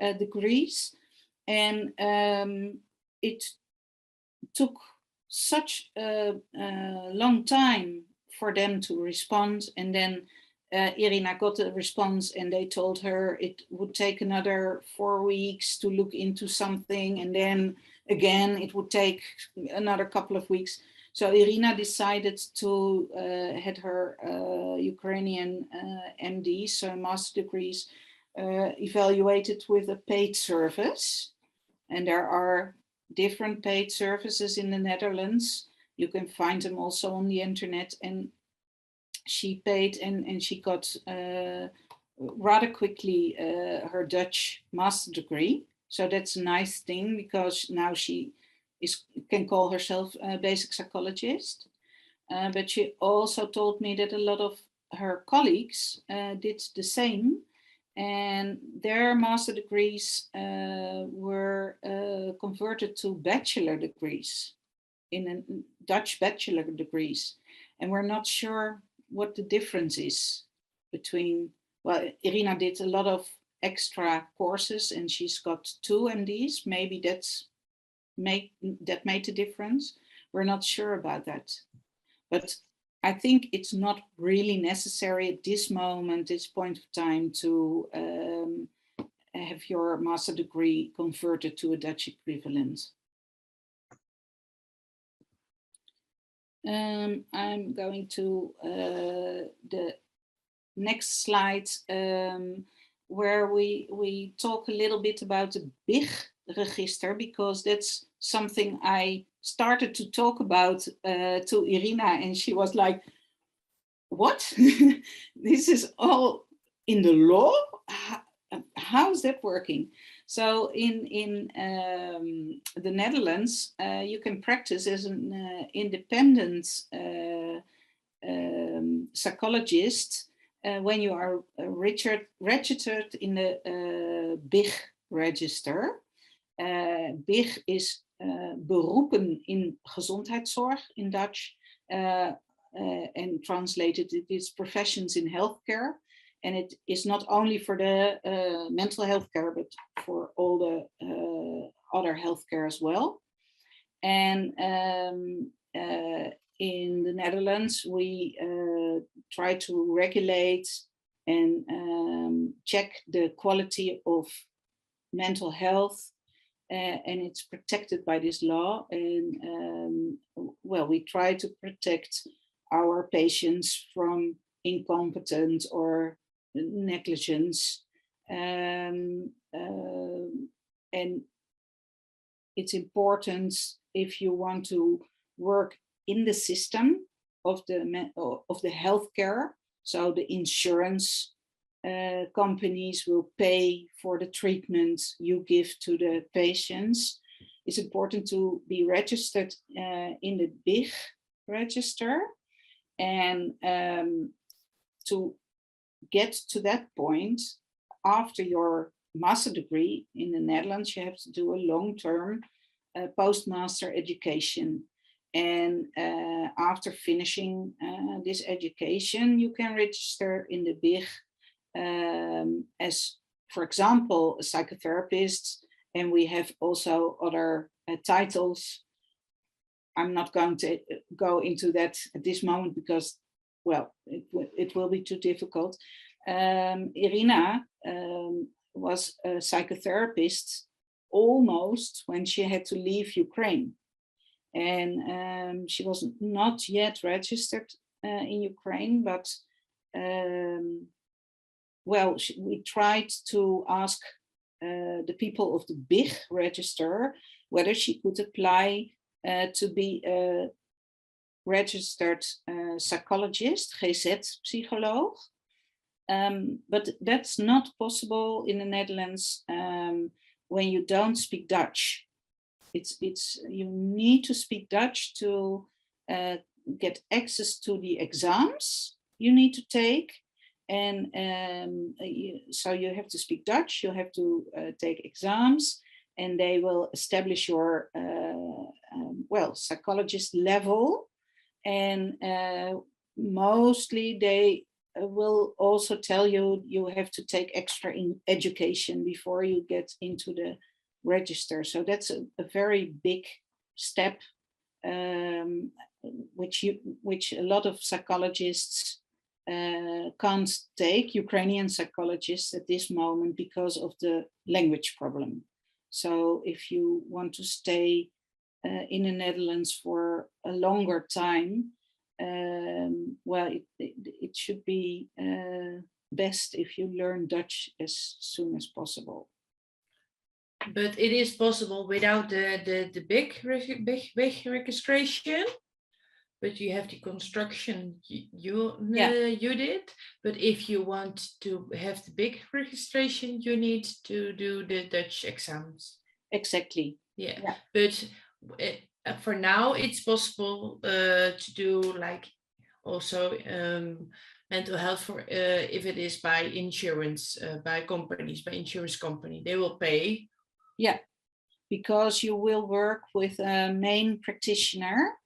degrees. And it took such a long time for them to respond. And then Irina got a response and they told her it would take another 4 weeks to look into something. And then again, it would take another couple of weeks. So Irina decided to had her Ukrainian MDs, so master degrees, evaluated with a paid service. And there are different paid services in the Netherlands. You can find them also on the internet. And she paid and she got rather quickly her Dutch master degree. So that's a nice thing because now she can call herself a basic psychologist. But she also told me that a lot of her colleagues did the same, and their master degrees were converted to bachelor degrees, in Dutch bachelor degrees. And we're not sure what the difference is between, well, Irina did a lot of extra courses and she's got 2 MDs. Maybe that made a difference. We're not sure about that. But I think it's not really necessary at this moment, this point of time, to have your master degree converted to a Dutch equivalent. I'm going to the next slide, where we talk a little bit about the BIG register, because that's something I started to talk about to Irina, and she was like, what? This is all in the law? How is that working? So in the Netherlands, you can practice as an independent psychologist when you are registered in the BIG register. BIG is beroepen in gezondheidszorg in Dutch, and translated it is professions in healthcare. And it is not only for the mental health care, but for all the other healthcare as well. And in the Netherlands, we try to regulate and check the quality of mental health and it's protected by this law. And well, we try to protect our patients from incompetence or negligence. And it's important, if you want to work in the system of the healthcare, so the insurance companies will pay for the treatment you give to the patients. It's important to be registered in the BIG register, and to get to that point, after your master degree in the Netherlands, you have to do a long-term postmaster education. And after finishing this education, you can register in the BIG as, for example, a psychotherapist. And we have also other titles. I'm not going to go into that at this moment because, well, it will be too difficult. Irina was a psychotherapist almost when she had to leave Ukraine. And she was not yet registered in Ukraine, but well, we tried to ask the people of the BIG register whether she could apply to be a registered psychologist, GZ-psycholoog. But that's not possible in the Netherlands when you don't speak Dutch. You need to speak Dutch to get access to the exams you need to take. And so you have to speak Dutch, you have to take exams, and they will establish your well, psychologist level. And mostly they will also tell you you have to take extra education before you get into the register. So that's a very big step, which a lot of psychologists can't take, Ukrainian psychologists at this moment, because of the language problem. So if you want to stay in the Netherlands for a longer time, well, it should be best if you learn Dutch as soon as possible. But it is possible without the big registration. But you have the construction you did. But if you want to have the big registration, you need to do the Dutch exams. Exactly. Yeah. But for now, it's possible to do like also mental health for if it is by insurance, by companies, by insurance company, they will pay. Yeah, because you will work with a main practitioner.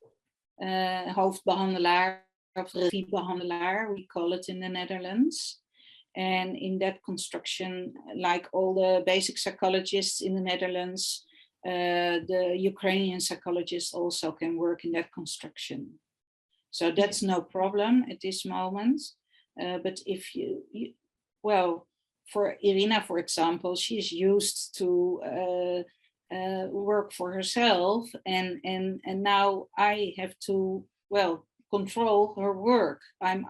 Hoofdbehandelaar of regiebehandelaar, we call it in the Netherlands. And in that construction, like all the basic psychologists in the Netherlands, the Ukrainian psychologists also can work in that construction. So that's no problem at this moment. But if you well, for Irina, for example, she's used to work for herself, and now I have to, well, control her work. I'm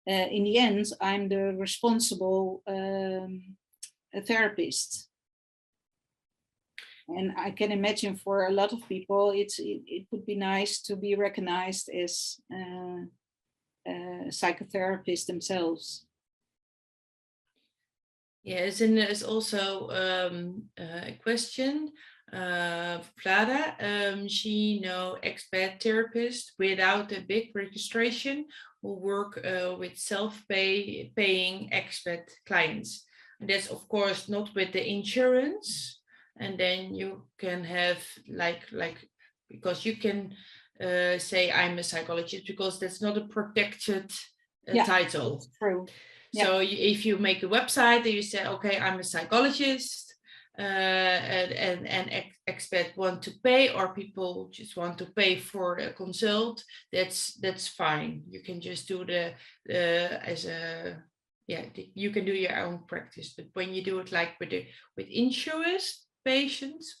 in the end, I'm the responsible therapist, and I can imagine for a lot of people it would be nice to be recognized as psychotherapists themselves. Yes, and there's also a question. Vlada, she knows expert therapists without a big registration who work with self-paying expert clients. And that's of course not with the insurance. And then you can have like because you can say I'm a psychologist, because that's not a protected title. That's true. So if you make a website and you say, okay, I'm a psychologist, and expert want to pay, or people just want to pay for a consult, that's fine. You can just do you can do your own practice. But when you do it like with insurance, patients,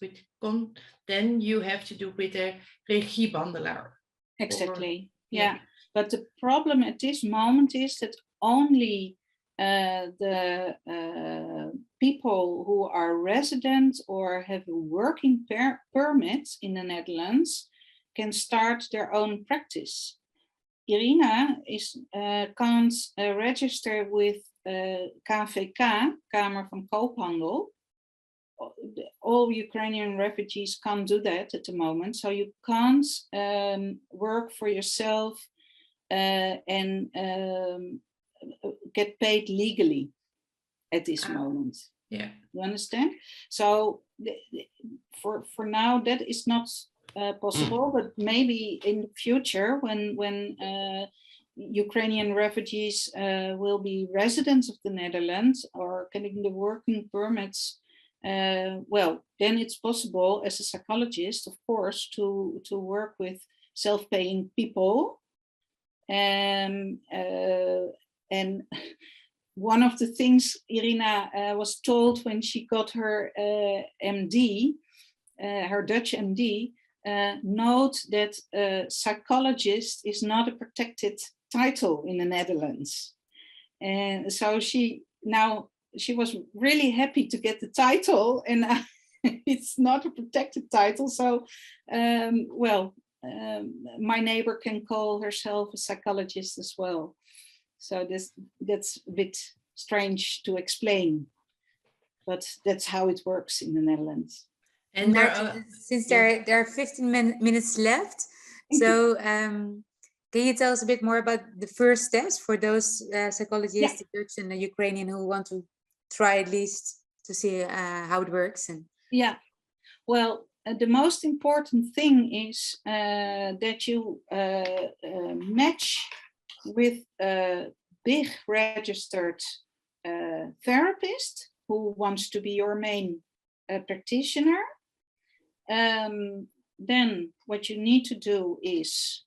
then you have to do with a regiebehandelaar. Exactly. Yeah. But the problem at this moment is that only the people who are resident or have a working permit in the Netherlands can start their own practice. Irina can't register with KVK, Kamer van Koophandel. All Ukrainian refugees can't do that at the moment. So you can't work for yourself and get paid legally at this moment. Yeah. You understand? So for now, that is not possible, but maybe in the future when Ukrainian refugees will be residents of the Netherlands or getting the working permits, well, then it's possible as a psychologist, of course, to work with self-paying people. And one of the things Irina was told when she got her MD, her Dutch MD, note that psychologist is not a protected title in the Netherlands. And so she was really happy to get the title, and it's not a protected title. So, my neighbor can call herself a psychologist as well. So that's a bit strange to explain, but that's how it works in the Netherlands. And since there are 15 minutes left, so can you tell us a bit more about the first steps for those psychologists, the Dutch and the Ukrainian, who want to try at least to see how it works? And yeah, well, the most important thing is that you match with a big registered therapist who wants to be your main practitioner. Then what you need to do is,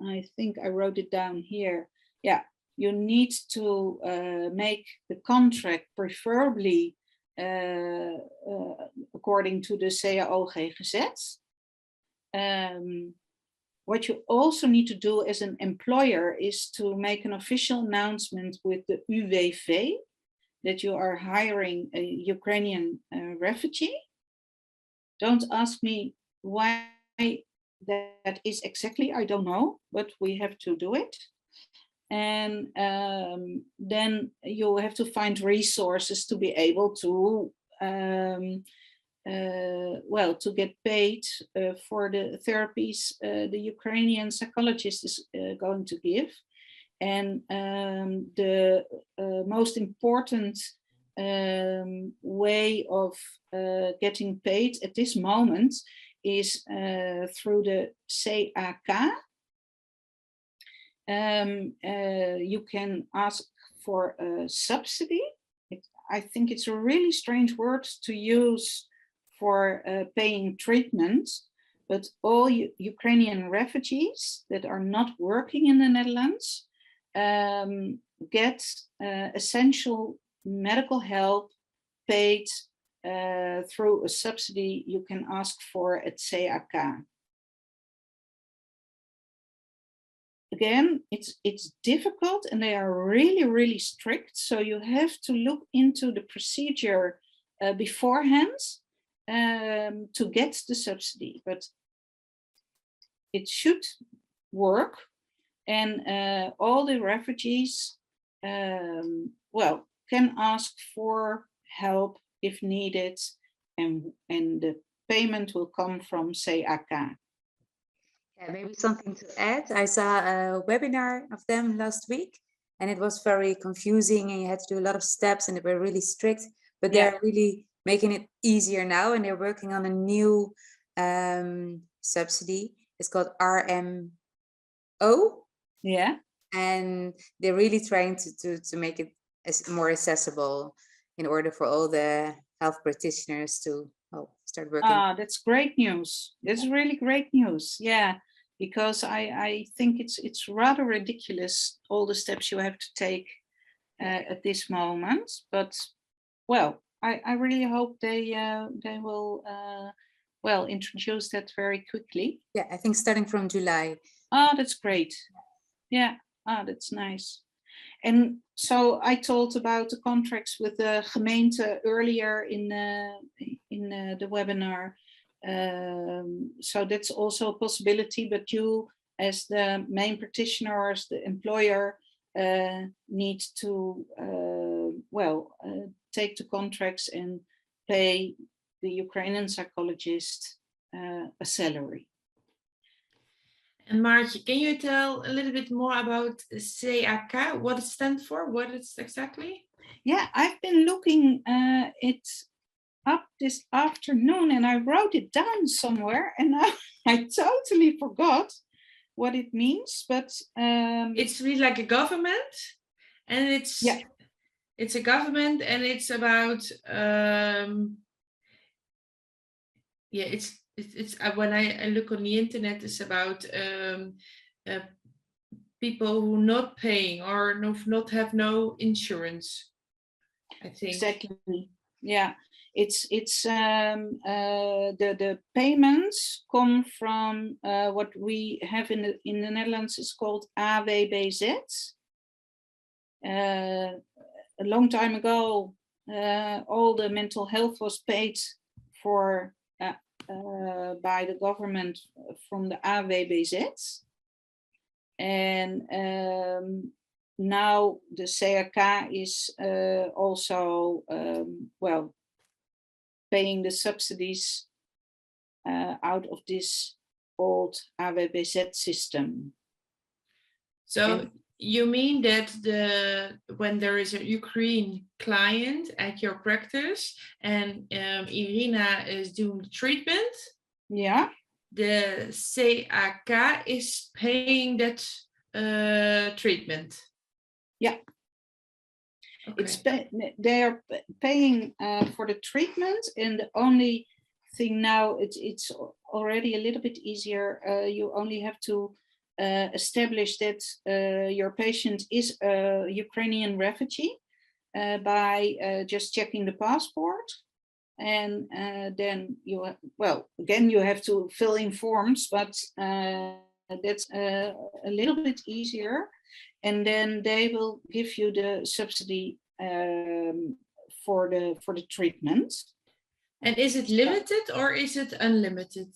I think I wrote it down here. Yeah, you need to make the contract preferably according to the CAO-GGZ. What you also need to do as an employer is to make an official announcement with the UWV that you are hiring a Ukrainian refugee. Don't ask me why that is exactly, I don't know, but we have to do it. And then you have to find resources to be able to to get paid for the therapies the Ukrainian psychologist is going to give. And the most important way of getting paid at this moment is through the CAK. You can ask for a subsidy. I think it's a really strange word to use for paying treatment, but all Ukrainian refugees that are not working in the Netherlands get essential medical help paid through a subsidy you can ask for at CAK. Again, it's difficult and they are really, really strict. So you have to look into the procedure beforehand to get the subsidy, but it should work. And all the refugees, can ask for help if needed, and the payment will come from CAK. Yeah, maybe something to add. I saw a webinar of them last week, and it was very confusing, and you had to do a lot of steps, and they were really strict. But they're really making it easier now, and they're working on a new subsidy. It's called RMO. Yeah. And they're really trying to make it more accessible in order for all the health practitioners to start working. That's great news. That's really great news. Yeah, because I think it's rather ridiculous, all the steps you have to take at this moment. But well, I really hope they will well introduce that very quickly. Yeah, I think starting from July. Oh, that's great. Yeah, that's nice. And so I told about the contracts with the gemeente earlier in the webinar. So that's also a possibility, but you as the main practitioner or as the employer need to take the contracts and pay the Ukrainian psychologist a salary. And Maartje, can you tell a little bit more about CAK, what it stands for, what it's exactly? Yeah, I've been looking it up this afternoon and I wrote it down somewhere and I totally forgot what it means, but it's really like a government, and it's a government, and it's about it's when I look on the internet, it's about people who not paying or not have no insurance, I think. Exactly. Yeah, it's the payments come from what we have in the Netherlands is called AWBZ. A long time ago, all the mental health was paid for by the government from the AWBZ, and now the CAK is also paying the subsidies out of this old AWBZ system. So you mean that when there is a Ukraine client at your practice and Irina is doing the treatment, yeah, the CAK is paying that treatment? Yeah. Okay. They are paying for the treatment, and the only thing now it's already a little bit easier. You only have to establish that your patient is a Ukrainian refugee by just checking the passport, and then you again you have to fill in forms, but that's a little bit easier. And then they will give you the subsidy for the treatment. And is it limited or is it unlimited?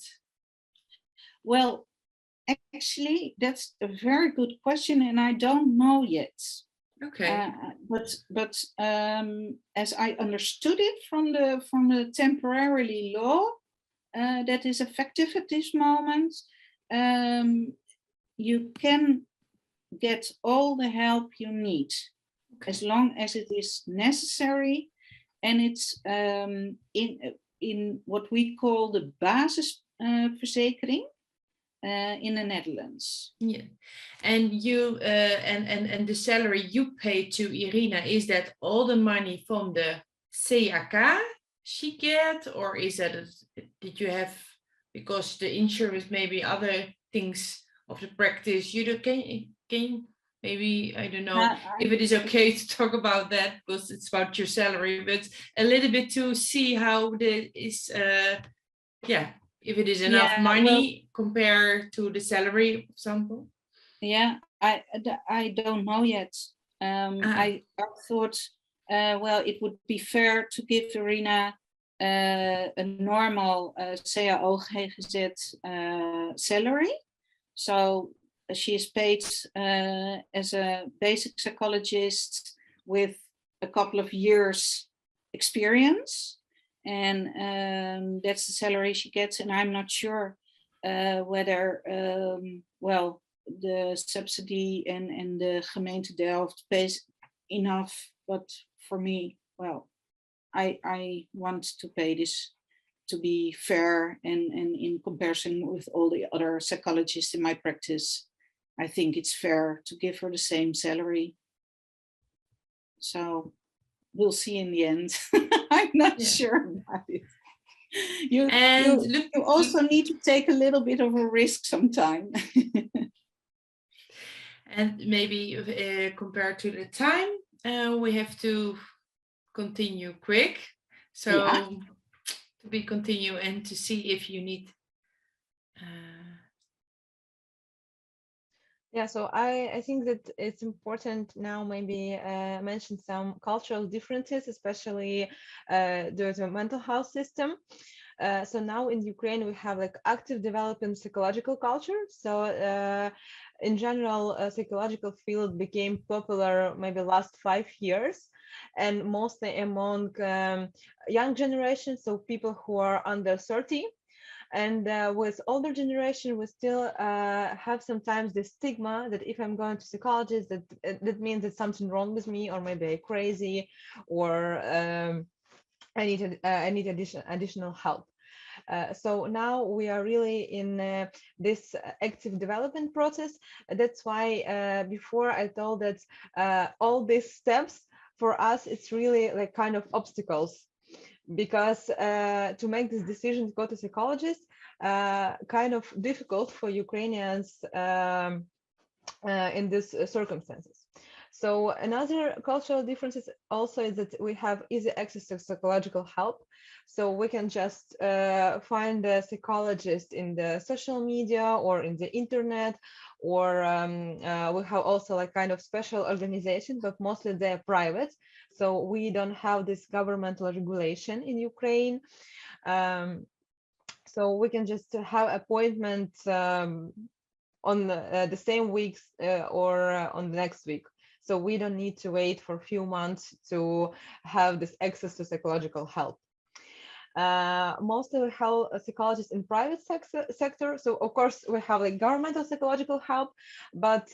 Well, actually, that's a very good question, and I don't know yet. Okay. But as I understood it from the temporarily law that is effective at this moment, you can get all the help you need, as long as it is necessary, and it's in what we call the basisverzekering in the Netherlands. Yeah, and you and the salary you pay to Irina, is that all the money from the CAK she get, or is that did you have, because the insurance maybe other things of the practice you do? Can maybe, I don't know if it is okay to talk about that because it's about your salary, but a little bit to see how the is if it is enough money compared to the salary, for example. Yeah, I don't know yet. I thought it would be fair to give Irina a normal CAO GGZ salary. So she is paid as a basic psychologist with a couple of years experience, and that's the salary she gets. And I'm not sure whether the subsidy and the gemeente Delft pays enough, but for me, I want to pay this to be fair, and in comparison with all the other psychologists in my practice, I think it's fair to give her the same salary. So we'll see in the end. I'm not sure about it. You also need to take a little bit of a risk sometime. And maybe compared to the time, we have to continue quick. So Yeah. to be continue and to see if you need. Yeah, so I think that it's important now maybe mention some cultural differences, especially the mental health system. So now in Ukraine, we have like active development psychological culture. So in general, psychological field became popular maybe last 5 years, and mostly among young generation, so people who are under 30. And with older generation, we still have sometimes the stigma that if I'm going to psychologist, that means that something wrong with me, or maybe I'm crazy, or I need additional help. So now we are really in this active development process. That's why before I told that all these steps for us, it's really like kind of obstacles, because to make this decision to go to psychologist, kind of difficult for Ukrainians in these circumstances. So another cultural difference is also is that we have easy access to psychological help. So we can just find a psychologist in the social media or in the internet, or we have also like kind of special organizations, but mostly they're private. So we don't have this governmental regulation in Ukraine. So we can just have appointments on the same weeks or on the next week. So we don't need to wait for a few months to have this access to psychological help. Mostly we have psychologists in private sector. So of course we have like governmental psychological help, but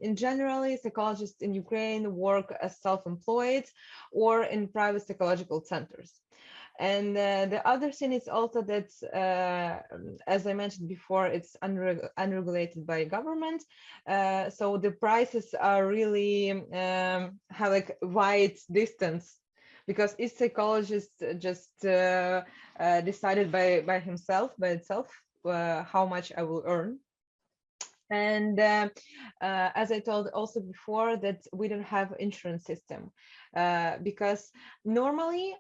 in generally psychologists in Ukraine work as self-employed or in private psychological centers. And the other thing is also that, as I mentioned before, it's unregulated by government. So the prices are really have like wide distance, because each psychologist just decided by itself how much I will earn. And as I told also before, that we don't have insurance system, because normally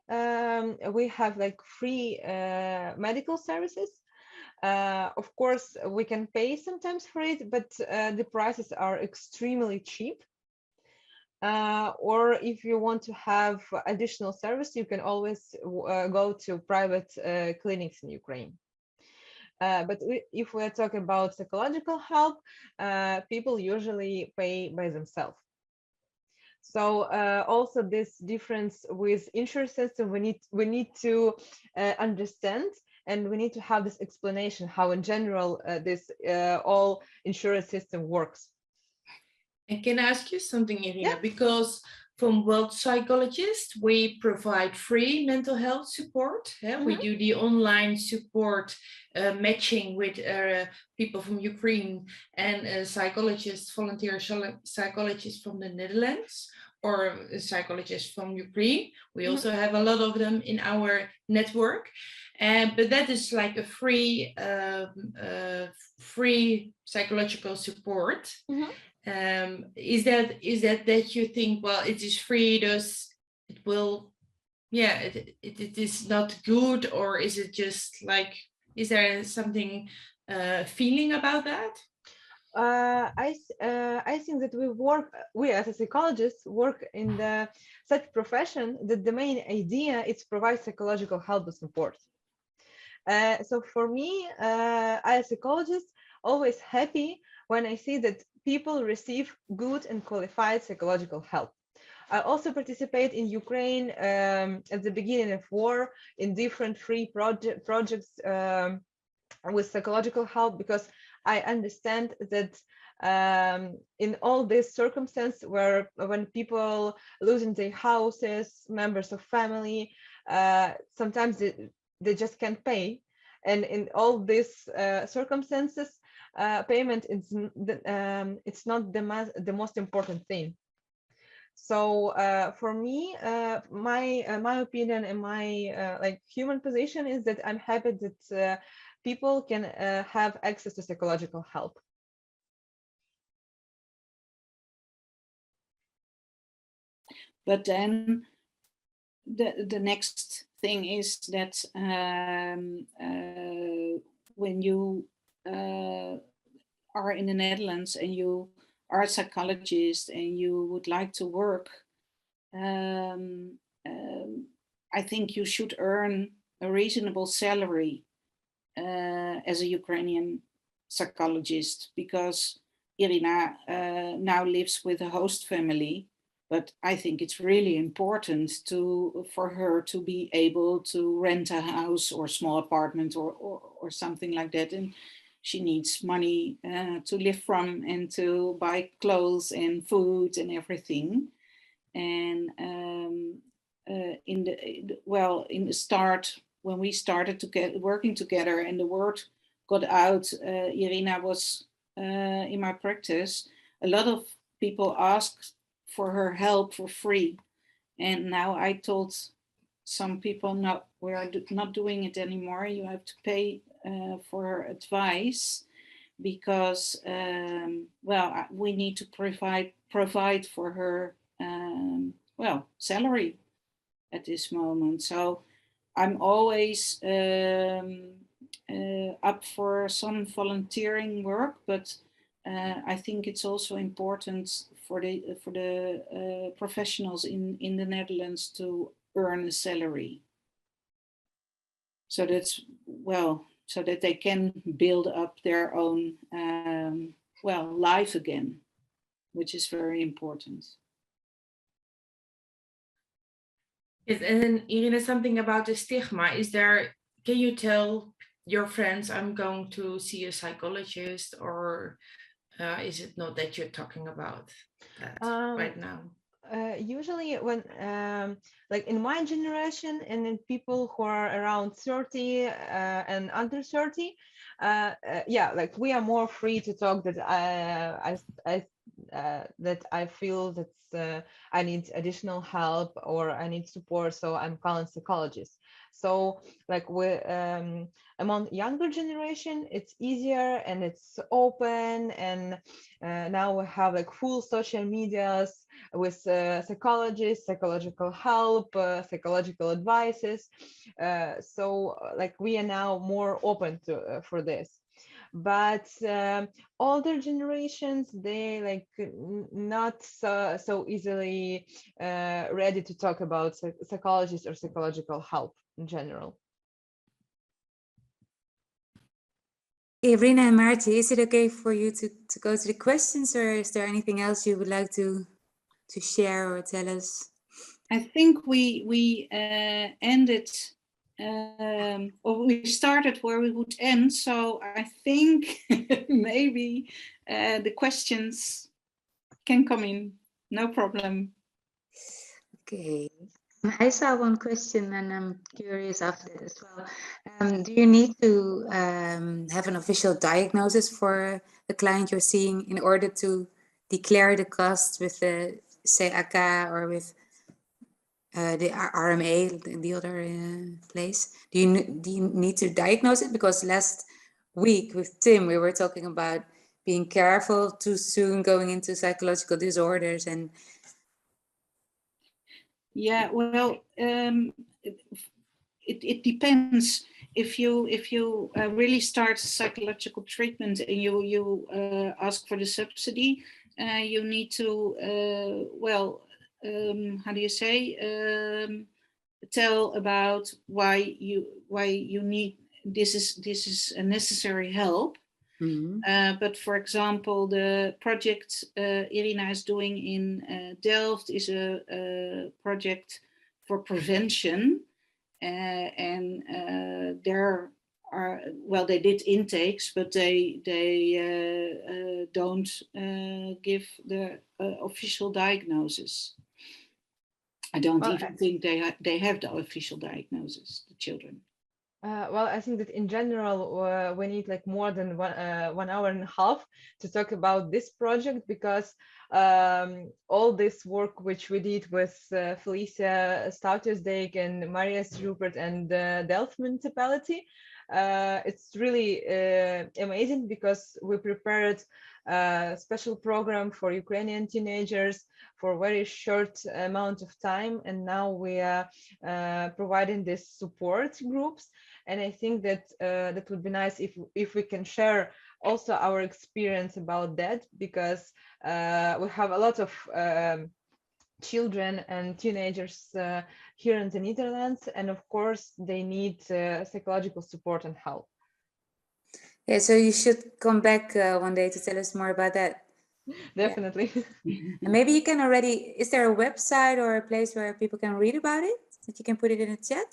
we have like free medical services. Of course, we can pay sometimes for it, but the prices are extremely cheap. Or if you want to have additional service, you can always go to private clinics in Ukraine. But if we're talking about psychological help, people usually pay by themselves. So also this difference with insurance system, we need to understand, and we need to have this explanation how in general this all insurance system works. And can I ask you something, Irina? Yeah. Because from World Psychologists, we provide free mental health support. We do the online support matching with people from Ukraine and psychologists, volunteer psychologists from the Netherlands, or psychologists from Ukraine. We also have a lot of them in our network. But that is like a free psychological support. Is that you think, well, it is free, thus it will, yeah, it is not good, or is it just like, is there something feeling about that? I think that we as a psychologists work in such profession that the main idea is to provide psychological help and support. So for me, as a psychologist, always happy when I see that people receive good and qualified psychological help. I also participate in Ukraine at the beginning of war in different free projects with psychological help, because I understand that in all these circumstances when people losing their houses, members of family, sometimes they just can't pay. And in all these circumstances, payment is it's not the most important thing. So for me, my opinion and my like human position is that I'm happy that people can have access to psychological help. But then the next thing is that when you are in the Netherlands and you are a psychologist and you would like to work, I think you should earn a reasonable salary as a Ukrainian psychologist, because Irina now lives with a host family. But I think it's really important for her to be able to rent a house or small apartment or something like that. And she needs money to live from and to buy clothes and food and everything. And in the start, when we started to get working together and the word got out, Irina was in my practice. A lot of people asked for her help for free, and now I told some people, no, we are not doing it anymore. You have to pay for her advice, because we need to provide for her salary at this moment. So I'm always up for some volunteering work, but I think it's also important for the professionals in the Netherlands to earn a salary. So so that they can build up their own life again, which is very important. Yes, and then Irina, something about the stigma. Can you tell your friends, I'm going to see a psychologist, or is it not that you're talking about that right now? Usually when like in my generation and in people who are around 30 and under 30, like we are more free to talk that that I feel that I need additional help or I need support, so I'm calling psychologist. So like among younger generation, it's easier and it's open, and now we have like full social medias with psychologists, psychological help, psychological advices. So like we are now more open to for this. But older generations, they like not so easily ready to talk about psychologists or psychological help in general. Irina and Marty, is it okay for you to go to the questions, or is there anything else you would like to share or tell us? I think we ended, or we started where we would end. So I think maybe the questions can come in, no problem. Okay. I saw one question and I'm curious after that as well. Do you need to have an official diagnosis for the client you're seeing in order to declare the cost with the CAK or with the RMA, the other place? Do you need to diagnose it? Because last week with Tim, we were talking about being careful too soon going into psychological disorders. And yeah, well, it depends. If you really start psychological treatment and you ask for the subsidy, you need to how do you say, tell about why you need this is a necessary help. But for example, the project Irina is doing in Delft is a project for prevention, and there are, they did intakes, but they don't give the official diagnosis. I don't even think they have the official diagnosis, the children. Well, I think that in general, we need like more than 1 hour and a half to talk about this project, because all this work which we did with Felicia Stoutersdijk and Maria Rupert and Delft municipality, it's really amazing because we prepared a special program for Ukrainian teenagers for a very short amount of time, and now we are providing these support groups. And I think that that would be nice if we can share also our experience about that, because we have a lot of children and teenagers here in the Netherlands, and of course they need psychological support and help. Yeah, so you should come back one day to tell us more about that. Definitely. And maybe you can already, is there a website or a place where people can read about it, that you can put it in the chat?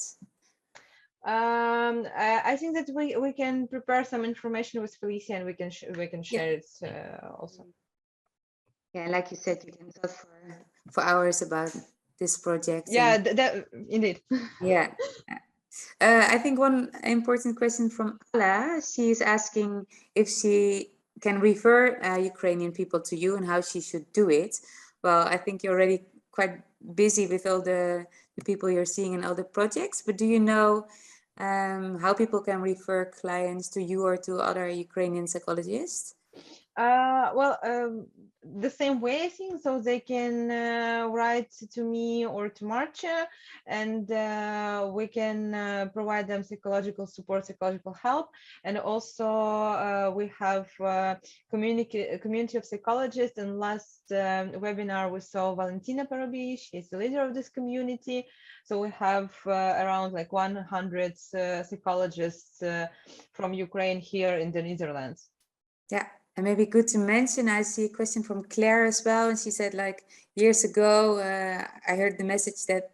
I think that we can prepare some information with Felicia, and we can share it also. Yeah, like you said, you can talk for hours about this project. Yeah, that indeed. Yeah. I think one important question from Ala, she is asking if she can refer Ukrainian people to you and how she should do it. Well, I think you're already quite busy with all the people you're seeing in all the projects, but do you know how people can refer clients to you or to other Ukrainian psychologists? Well, the same way, I think, so they can write to me or to Marcia, and we can provide them psychological support, psychological help. And also we have community of psychologists, and last webinar we saw Valentina Parobi, she's the leader of this community. So we have around like 100 psychologists from Ukraine here in the Netherlands. Yeah. And maybe good to mention, I see a question from Claire as well. And she said, like, years ago, I heard the message that,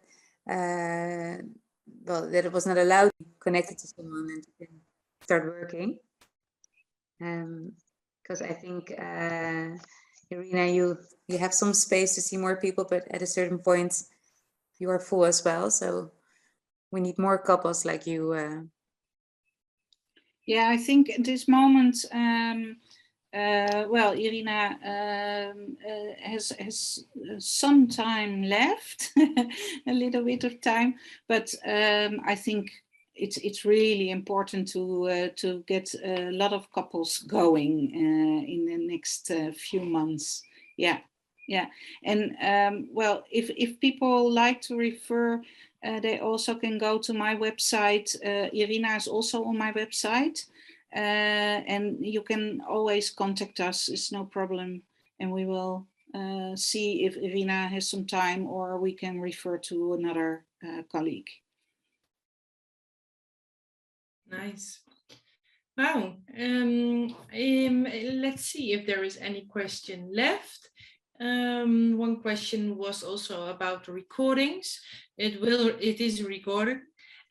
well, that it was not allowed to be connected to someone and to start working. Because I think, Irina, you have some space to see more people, but at a certain point, you are full as well. So we need more couples like you. Yeah, I think at this moment, well, Irina has some time left, a little bit of time, but I think it's really important to get a lot of couples going in the next few months. Yeah, and well, if people like to refer, they also can go to my website. Irina is also on my website. And you can always contact us, it's no problem, and we will see if Irina has some time, or we can refer to another colleague. Nice. Wow. Let's see if there is any question left. One question was also about recordings. It is recorded.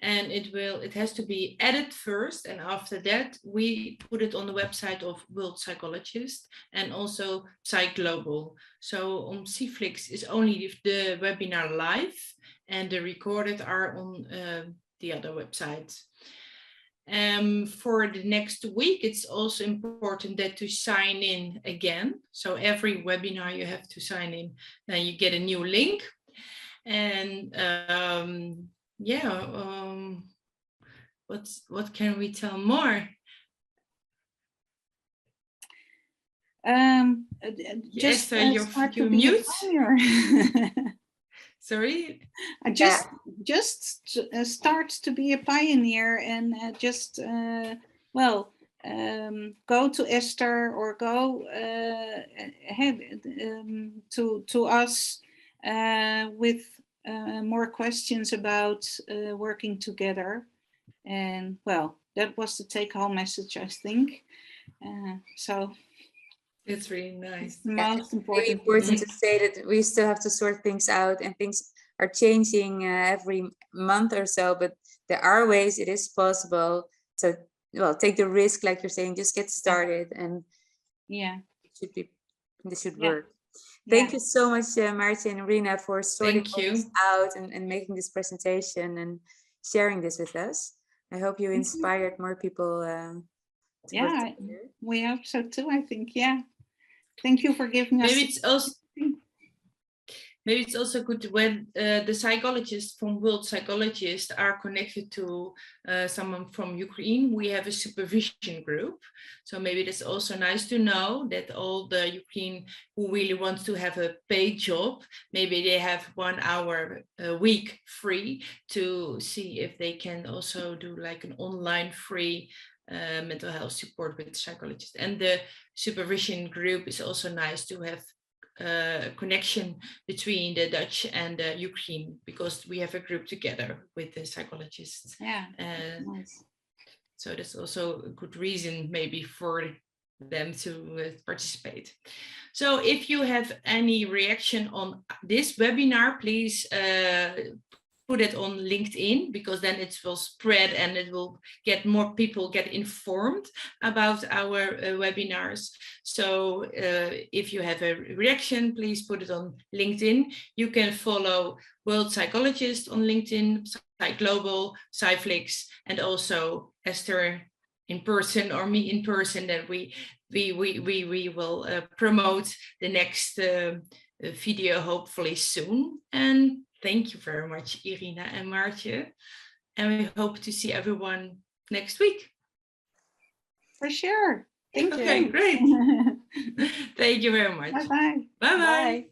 And it has to be edited first, and after that we put it on the website of World Psychologists and also Psych Global. So on Cflix is only the webinar live, and the recorded are on the other websites. For the next week, it's also important that to sign in again. So every webinar you have to sign in, then you get a new link. And yeah, what can we tell more? Just you're mute. Sorry. Just start to be a pioneer, and just well, go to Esther or go ahead to us with more questions about working together. And well, that was the take-home message, I think. So it's really nice. It's the most important. Really important to say that we still have to sort things out, and things are changing every month or so, but there are ways, it is possible. So, well, take the risk, like you're saying, just get started, and yeah, this should work. Thank you so much, Marcia and Irina, for sorting this out and making this presentation and sharing this with us. I hope you inspired more people. Yeah, we hope so too, I think. Yeah. Thank you for giving us. Maybe it's also, Maybe it's also good when the psychologists from World Psychologists are connected to someone from Ukraine. We have a supervision group. So maybe it's also nice to know that all the Ukraine who really want to have a paid job, maybe they have 1 hour a week free to see if they can also do like an online free mental health support with psychologists. And the supervision group is also nice to have connection between the Dutch and the Ukraine, because we have a group together with the psychologists. Yeah, nice. So that's also a good reason maybe for them to participate. So if you have any reaction on this webinar, please put it on LinkedIn, because then it will spread and it will get more people get informed about our webinars. So if you have a reaction, please put it on LinkedIn. You can follow World Psychologist on LinkedIn, PsyGlobal, Psyflix, and also Esther in person or me in person, that we will promote the next video hopefully soon. And thank you very much, Irina and Maartje. And we hope to see everyone next week. For sure. Thank you. Okay, great. Thank you very much. Bye-bye. Bye-bye. Bye.